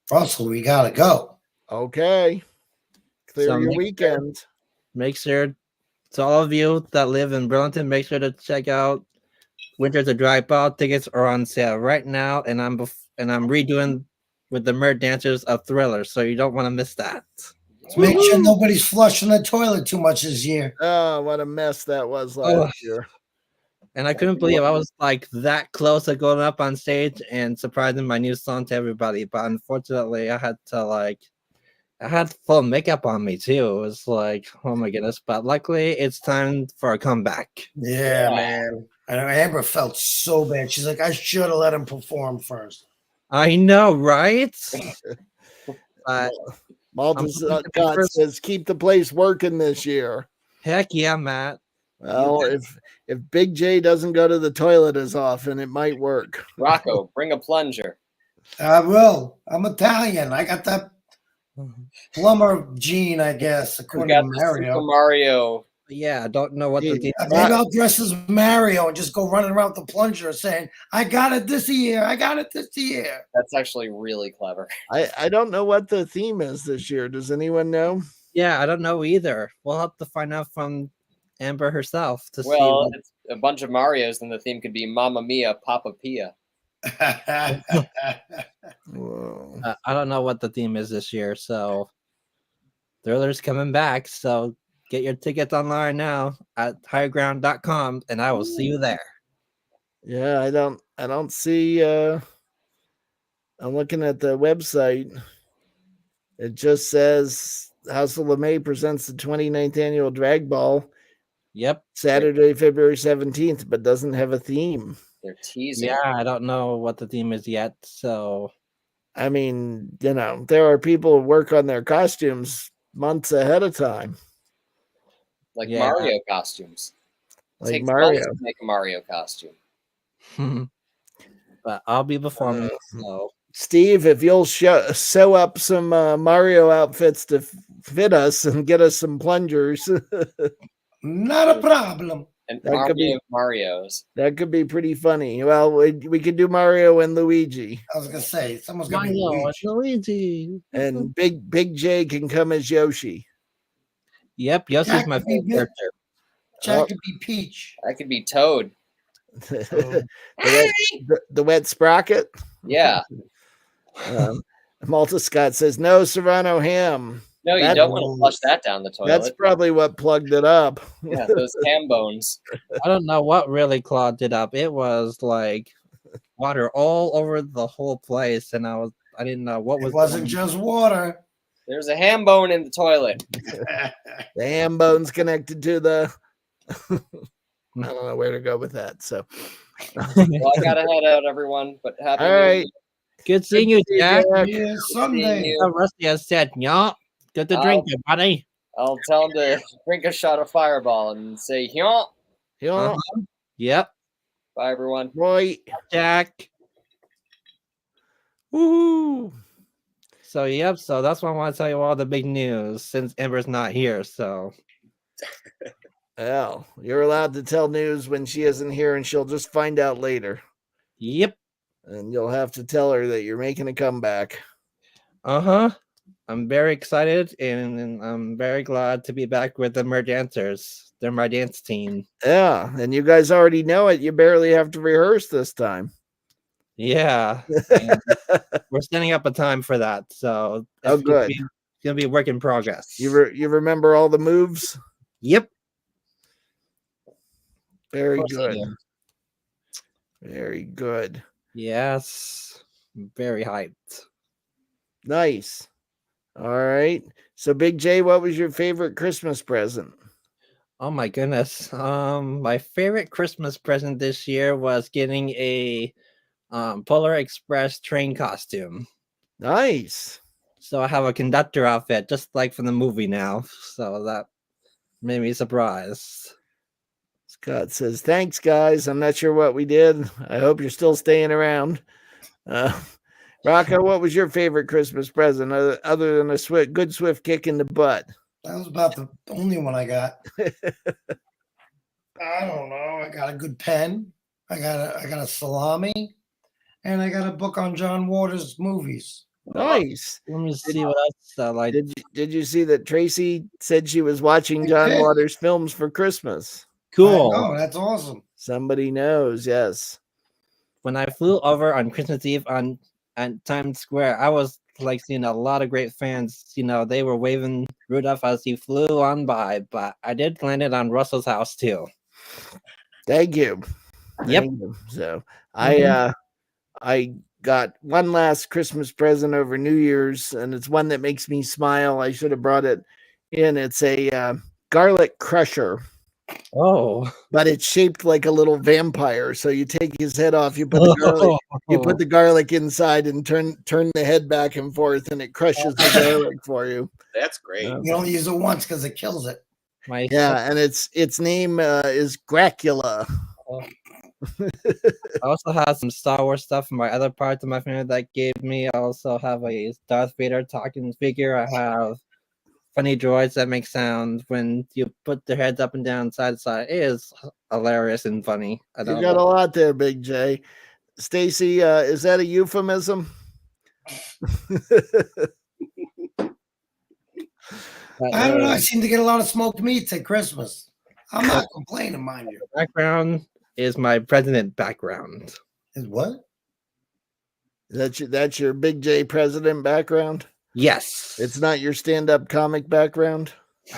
S3: Russell, we gotta go.
S1: Okay. Clear your weekend.
S5: Make sure, to all of you that live in Burlington, make sure to check out Winter's a Drag Ball. Tickets are on sale right now, and I'm redoing with the Mer Dancers a Thriller, so you don't want to miss that.
S3: Make sure nobody's flushing the toilet too much this year.
S1: Oh, what a mess that was last year.
S5: And I couldn't believe I was like that close to going up on stage and surprising my new song to everybody. But unfortunately, I had full makeup on me too. It was like, oh my goodness. But luckily, it's time for a comeback.
S3: Yeah, man. I know Amber felt so bad. She's like, I should have let him perform first.
S5: I know, right? But
S1: Malta says keep the place working this year.
S5: Heck yeah, Matt.
S1: Well, if Big J doesn't go to the toilet as often, it might work.
S4: Rocco, bring a plunger.
S3: I will. I'm Italian. I got that plumber gene, I guess, according to Mario.
S4: Super Mario.
S5: Yeah, I don't know what
S3: maybe I'll dress as Mario and just go running around with the plunger saying, I got it this year. I got it this year.
S4: That's actually really clever.
S1: I don't know what the theme is this year. Does anyone know?
S5: Yeah, I don't know either. We'll have to find out from Amber herself to see.
S4: Well, it's a bunch of Marios, and the theme could be Mamma Mia, Papa Pia.
S1: Whoa.
S5: I don't know what the theme is this year, so Thriller's coming back. So get your tickets online now at higherground.com, and I will see you there.
S1: Yeah, I don't see. I'm looking at the website. It just says House of LeMay presents the 29th annual Drag Ball.
S5: Yep.
S1: Saturday, February 17th, but doesn't have a theme.
S4: They're teasing.
S5: Yeah, I don't know what the theme is yet. So,
S1: I mean, there are people who work on their costumes months ahead of time.
S4: Like Mario costumes.
S1: Like
S4: Take
S1: Mario.
S4: months to make a Mario costume.
S5: But I'll be performing. So.
S1: Steve, if you'll sew up some Mario outfits to fit us and get us some plungers.
S3: Not a problem.
S4: And Marios.
S1: That could be pretty funny. Well, we could do Mario and Luigi.
S3: I was gonna say someone's gonna
S5: Mario
S3: be
S5: Luigi.
S1: And Big J can come as Yoshi.
S5: Yep, Yoshi's my favorite character.
S3: Jack could be Peach.
S4: I could be Toad.
S1: the wet sprocket.
S4: Yeah.
S1: Malta Scott says no Serrano ham.
S4: No, you don't want to flush that down the toilet.
S1: That's probably what plugged it up.
S4: Yeah, those ham bones.
S5: I don't know what really clogged it up. It was like water all over the whole place, and I didn't know what was.
S3: It wasn't just water.
S4: There's a ham bone in the toilet.
S1: The ham bone's connected to the I don't know where to go with that. So,
S4: Well, I gotta head out, everyone. But happy
S1: all
S4: New
S1: right.
S4: Year.
S5: Good seeing you, Jack.
S3: Yeah,
S4: Seeing
S3: Sunday.
S4: you.
S5: Rusty has said, yeah. Good to drink, you buddy.
S4: I'll tell him to drink a shot of Fireball and say, "Hyah."
S1: Yeah,
S5: Yep.
S4: Bye, everyone.
S1: boy.
S5: Jack.
S1: Woo.
S5: So yep, so that's why I want to tell you all the big news since Amber's not here. So
S1: Well, you're allowed to tell news when she isn't here, and she'll just find out later.
S5: yep.
S1: And you'll have to tell her that you're making a comeback.
S5: Uh-huh. I'm very excited and I'm very glad to be back with the Mer Dancers. They're my dance team.
S1: Yeah, and you guys already know it. You barely have to rehearse this time.
S5: Yeah. And we're setting up a time for that. So
S1: Oh, good.
S5: It's gonna be a work in progress.
S1: You remember all the moves?
S5: Yep.
S1: Very
S5: Of course I
S1: good.
S5: do.
S1: Very good.
S5: Yes. Very hyped.
S1: Nice. All right. So, Big J, what was your favorite Christmas present?
S5: Oh my goodness. My favorite Christmas present this year was getting a Polar Express train costume.
S1: Nice.
S5: So I have a conductor outfit, just like from the movie now. So that made me surprised.
S1: Scott says, thanks, guys. I'm not sure what we did. I hope you're still staying around. Rocco, what was your favorite Christmas present other than a good swift kick in the butt?
S3: That was about the only one I got. I don't know. I got a good pen. I got a salami, and I got a book on John Waters' movies.
S1: Nice.
S5: Let me see what else I like.
S1: Did you see that Tracy said she was watching John Waters films for Christmas?
S5: Cool.
S3: Oh, that's awesome.
S1: Somebody knows, yes.
S5: When I flew over on Christmas Eve on Times Square, I was like seeing a lot of great fans. You know, they were waving Rudolph as he flew on by, but I did land it on Russell's house too.
S1: Thank you.
S5: Yep.
S1: Thank you. So I got one last Christmas present over New Year's, and it's one that makes me smile. I should have brought it in. It's a garlic crusher.
S5: Oh,
S1: but it's shaped like a little vampire. So you take his head off, you put the garlic inside, and turn the head back and forth, and it crushes the garlic for you.
S2: That's great.
S3: You only use it once because it kills it.
S1: And its name is Gracula.
S5: I also have some Star Wars stuff from my other parts of my family that gave me. I also have a Darth Vader talking figure. I have funny droids that make sound when you put their heads up and down side to side. It is hilarious and funny.
S1: You got a lot there, Big J. Stacy, is that a euphemism?
S3: I don't know. I seem to get a lot of smoked meats at Christmas. I'm not complaining, mind you.
S5: Background is my president background.
S3: Is what?
S1: That's your Big J president background?
S5: Yes.
S1: It's not your stand-up comic background?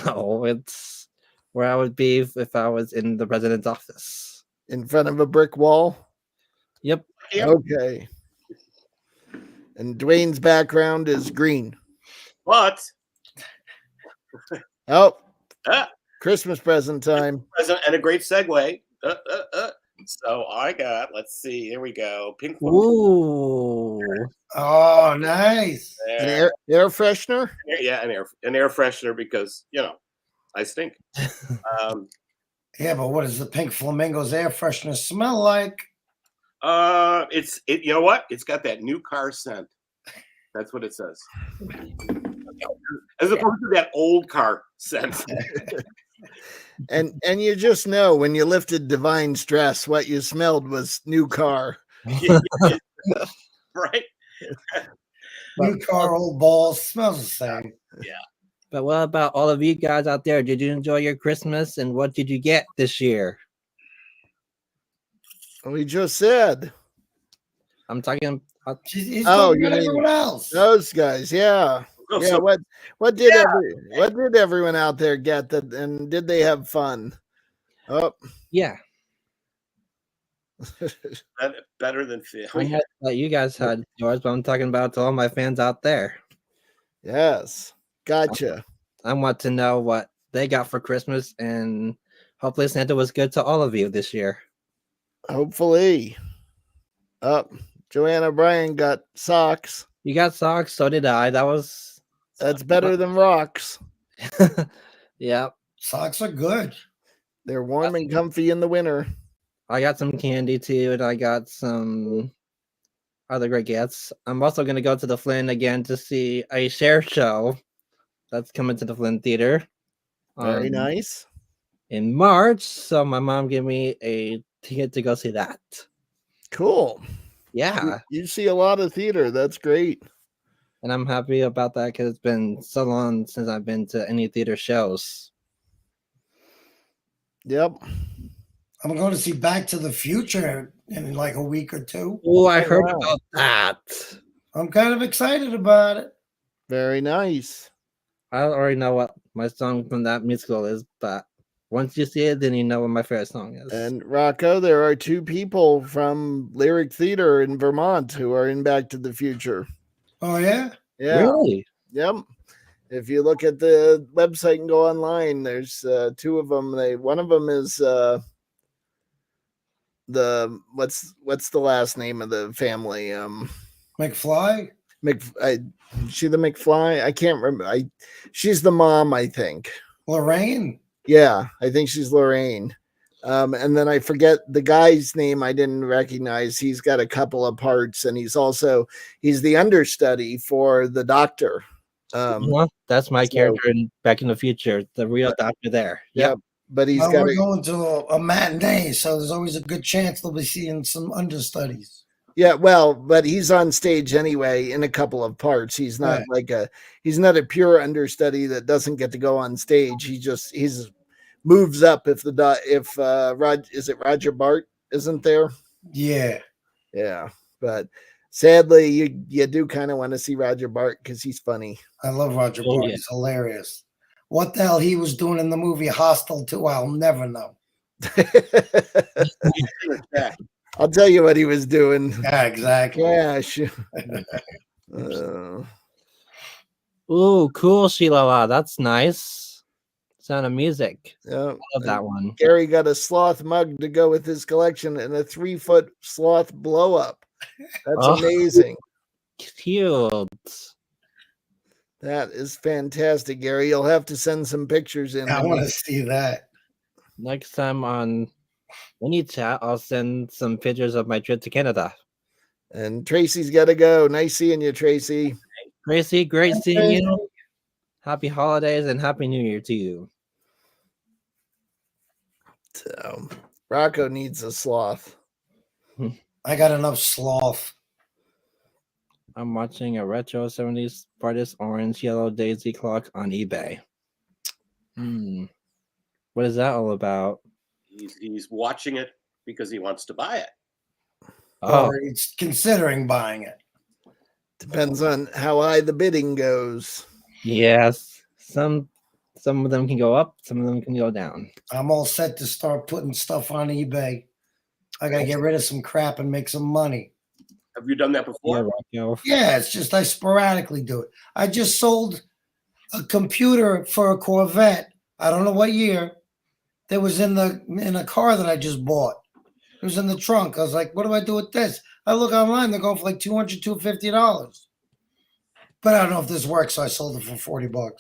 S5: No, it's where I would be if I was in the president's office.
S1: In front of a brick wall?
S5: Yep.
S1: Okay. And Dwayne's background is green.
S2: But
S1: Christmas present time.
S2: And a great segue. So I got, let's see, here we go. Pink.
S5: Ooh.
S3: Oh, nice.
S1: An air freshener?
S2: Yeah, an air freshener because, I stink.
S3: Yeah, but what does the pink flamingo's air freshener smell like?
S2: You know what? It's got that new car scent. That's what it says. As opposed to that old car scent.
S1: And you just know when you lifted Divine's dress, what you smelled was new car.
S2: Right?
S3: New car, old balls, smells the same.
S2: Yeah.
S5: But what about all of you guys out there? Did you enjoy your Christmas and what did you get this year?
S1: We just said.
S5: I'm talking about
S3: He's talking about everyone else.
S1: Those guys, yeah. Yeah, what did everyone out there get that, and did they have fun? Oh,
S5: yeah.
S2: Better than Phil.
S5: You guys had yours, but I'm talking about to all my fans out there.
S1: Yes, gotcha.
S5: I want to know what they got for Christmas and hopefully Santa was good to all of you this year.
S1: Hopefully. Up. Joanna Bryan got socks.
S5: You got socks, so did I.
S1: That's better than rocks.
S5: Yeah.
S3: Socks are good.
S1: They're warm and comfy in the winter.
S5: I got some candy too, and I got some other great gifts. I'm also going to go to the Flynn again to see a Cher show that's coming to the Flynn Theater.
S1: Very nice.
S5: In March, so my mom gave me a ticket to go see that.
S1: Cool.
S5: Yeah.
S1: You see a lot of theater. That's great.
S5: And I'm happy about that because it's been so long since I've been to any theater shows.
S1: Yep.
S3: I'm going to see Back to the Future in like a week or two.
S5: Oh, I heard about that.
S3: I'm kind of excited about it.
S1: Very nice.
S5: I already know what my song from that musical is, but once you see it, then you know what my favorite song is.
S1: And Rocco, there are 2 people from Lyric Theater in Vermont who are in Back to the Future.
S3: Oh, yeah?
S1: Yeah.
S5: Really?
S1: Yep. If you look at the website and go online, there's 2 of them. One of them is what's the last name of the family?
S3: McFly?
S1: She the McFly? I can't remember. She's the mom, I think.
S3: Lorraine?
S1: Yeah, I think she's Lorraine. And then I forget the guy's name I didn't recognize. He's got a couple of parts, and he's the understudy for the doctor.
S5: That's my character in Back in the Future, the real doctor there.
S1: Yep. But
S3: we're going to a matinee, so there's always a good chance they'll be seeing some understudies.
S1: Yeah, well, but he's on stage anyway in a couple of parts. He's not he's not a pure understudy that doesn't get to go on stage. He's moves up if is it Roger Bart isn't there?
S3: Yeah.
S1: Yeah. But sadly you do kind of want to see Roger Bart because he's funny.
S3: I love Roger Bart. Yeah. He's hilarious. What the hell he was doing in the movie Hostel 2, I'll never know.
S1: I'll tell you what he was doing.
S3: Yeah, exactly.
S1: Gosh.
S5: Ooh, cool, Sheila. That's nice. Sound of music.
S1: Yeah.
S5: I love that one.
S1: Gary got a sloth mug to go with his collection and a 3-foot sloth blow up. That's amazing.
S5: Cute.
S1: That is fantastic, Gary. You'll have to send some pictures in.
S3: I want to see that.
S5: Next time on any chat, I'll send some pictures of my trip to Canada.
S1: And Tracy's got to go. Nice seeing you, Tracy.
S5: Tracy, great seeing you. Happy holidays and Happy New Year to you.
S1: So, Rocco needs a sloth.
S3: I got enough sloth.
S5: I'm watching a retro 70s brightest orange yellow daisy clock on eBay. What is that all about?
S2: He's watching it because he wants to buy it.
S5: Oh,
S3: or he's considering buying it.
S1: Depends on how high the bidding goes.
S5: Yes. Some of them can go up, some of them can go down.
S3: I'm all set to start putting stuff on eBay. I got to get rid of some crap and make some money.
S2: Have you done that before?
S3: Yeah, it's just I sporadically do it. I just sold a computer for a Corvette. I don't know what year. That was in a car that I just bought. It was in the trunk. I was like, what do I do with this? I look online, they're going for like $200, $250. But I don't know if this works, so I sold it for $40.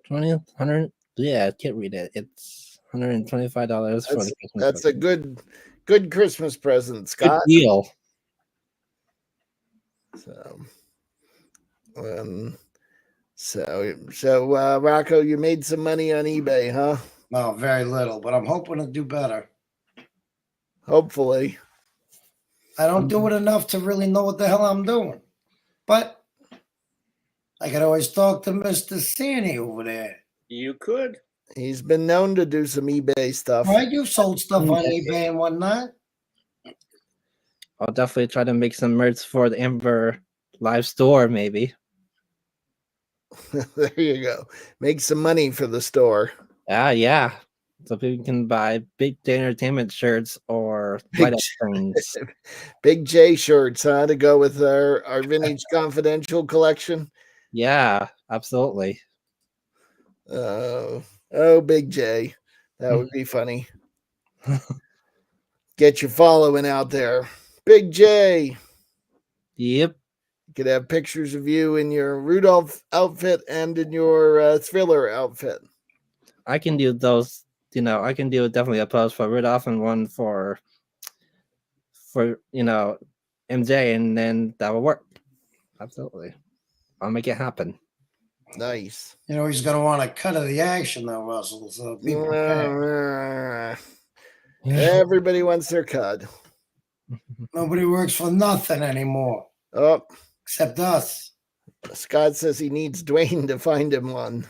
S5: 100. Yeah, I can't read it. It's $125 for the Christmas.
S1: That's a good Christmas present, Scott.
S5: Good deal.
S1: So Rocco, you made some money on eBay, huh?
S3: No, very little, but I'm hoping to do better.
S1: Hopefully.
S3: I don't do it enough to really know what the hell I'm doing. But I could always talk to Mr. Sandy over there.
S2: You could.
S1: He's been known to do some eBay stuff.
S3: Right? You've sold stuff on eBay and whatnot.
S5: I'll definitely try to make some merch for the Amber live store, maybe.
S1: There you go. Make some money for the store.
S5: Yeah. So people can buy Big J Entertainment shirts or light up trains.
S1: Big J shirts, huh? To go with our Vintage Confidential collection.
S5: Yeah, absolutely.
S1: Oh, Big J. That would be funny. Get your following out there. Big J.
S5: Yep.
S1: You could have pictures of you in your Rudolph outfit and in your Thriller outfit.
S5: I can do those. I can do definitely a post for Rudolph and one for MJ, and then that will work. Absolutely. I'll make it happen.
S1: Nice.
S3: He's going to want a cut of the action, though, Russell. So be prepared.
S1: Everybody wants their cut.
S3: Nobody works for nothing anymore.
S1: Oh,
S3: except us.
S1: Scott says he needs Dwayne to find him one.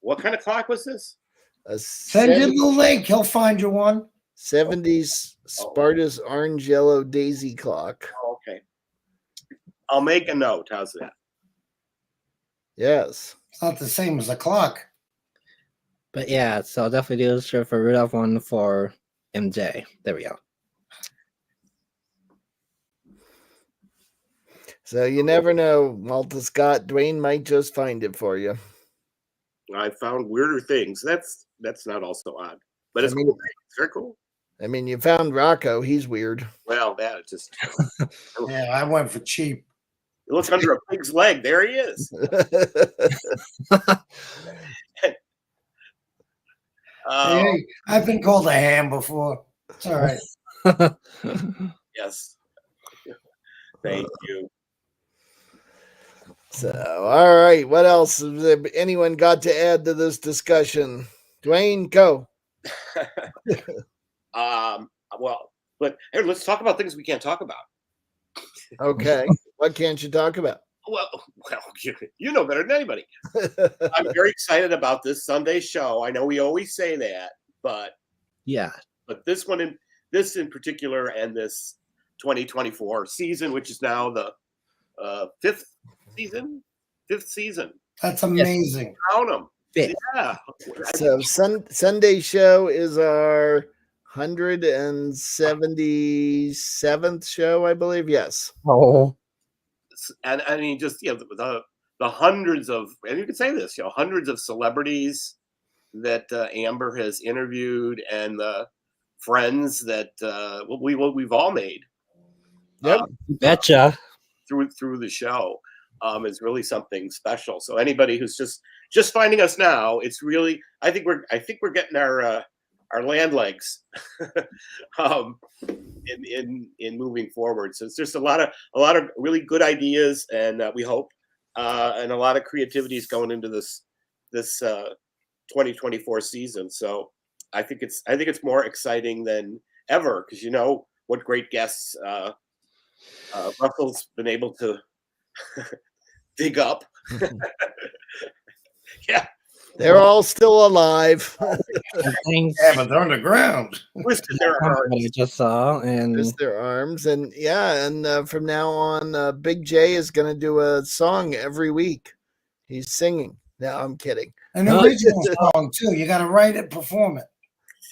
S2: What kind of clock was this?
S3: Send him the link. He'll find you one.
S1: 70s Spartus orange yellow daisy clock.
S2: Oh, okay. I'll make a note. How's that?
S1: Yes.
S3: It's not the same as a clock.
S5: But yeah, so I'll definitely do a shirt for Rudolph, one for MJ. There we go.
S1: So you never know, Malta Scott. Dwayne might just find it for you.
S2: I found weirder things. That's not also odd, but it's cool. It's very cool.
S1: I mean, you found Rocco. He's weird.
S2: Well, that just
S3: yeah, I went for cheap.
S2: You look under a pig's leg. There he is.
S3: Hey, I've been called a ham before. It's all right.
S2: Yes. Thank you.
S1: So, all right. What else has anyone got to add to this discussion? Dwayne, go.
S2: Well, but hey, let's talk about things we can't talk about.
S1: Okay. What can't you talk about?
S2: Well, you know better than anybody. I'm very excited about this Sunday show. I know we always say that, but
S5: yeah.
S2: But this one in particular, and this 2024 season, which is now the fifth season.
S3: That's amazing.
S2: Count them.
S5: Yeah.
S1: So Sunday show is our 177th show, I believe. Yes.
S5: Oh.
S2: And I mean, just the hundreds of, and you could say this, hundreds of celebrities that Amber has interviewed, and the friends that we've all made.
S1: Yep,
S5: betcha.
S2: Through the show, is really something special. So anybody who's just finding us now, it's really, I think we're getting our land legs in moving forward. So it's just a lot of really good ideas, and we hope, and a lot of creativity is going into this 2024 season. So I think it's more exciting than ever, because what great guests Russell's been able to dig up. Yeah.
S1: They're all still alive.
S3: Yeah, but they're underground.
S2: Twisted their arms.
S5: I just saw, and
S1: twist their arms, and from now on, Big J is going to do a song every week. He's singing. No, I'm kidding.
S3: An original song too. You got to write it, perform it.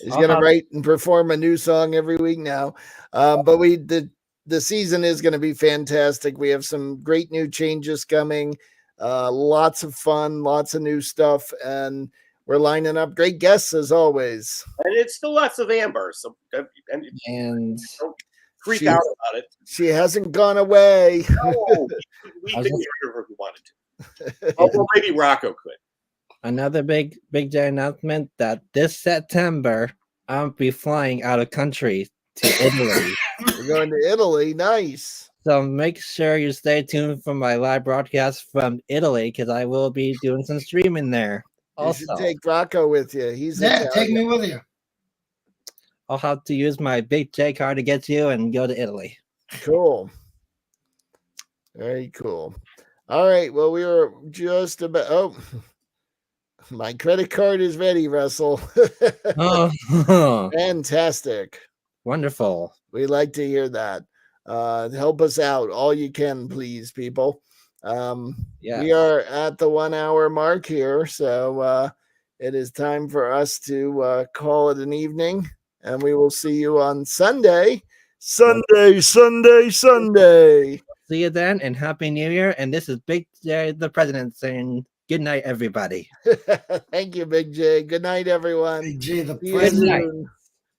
S1: He's going to write and perform a new song every week now. But the season is going to be fantastic. We have some great new changes coming. Lots of fun, lots of new stuff, and we're lining up great guests as always.
S2: And it's still lots of Amber, so
S5: and
S2: don't freak out about it.
S1: She hasn't gone away.
S2: No, we can hear her if we wanted to. Well, maybe Rocco could.
S5: Another big J announcement that this September I'll be flying out of country to Italy.
S1: We're going to Italy. Nice.
S5: So make sure you stay tuned for my live broadcast from Italy, because I will be doing some streaming there. Also,
S1: you should take Rocco with you. He's
S3: take me with you.
S5: I'll have to use my Big J card to get you and go to Italy.
S1: Cool. Very cool. All right. Well, we were just about. Oh, my credit card is ready, Russell.
S5: Oh,
S1: fantastic.
S5: Wonderful.
S1: We like to hear that. Help us out all you can, please, people. We are at the 1 hour mark here, so it is time for us to call it an evening, and we will see you on Sunday. Sunday.
S5: See you then, and Happy New Year. And this is Big J, the President, saying Good night, everybody.
S1: Thank you, Big J. Good night, everyone.
S3: Big J, the
S1: See you
S3: president.
S1: soon.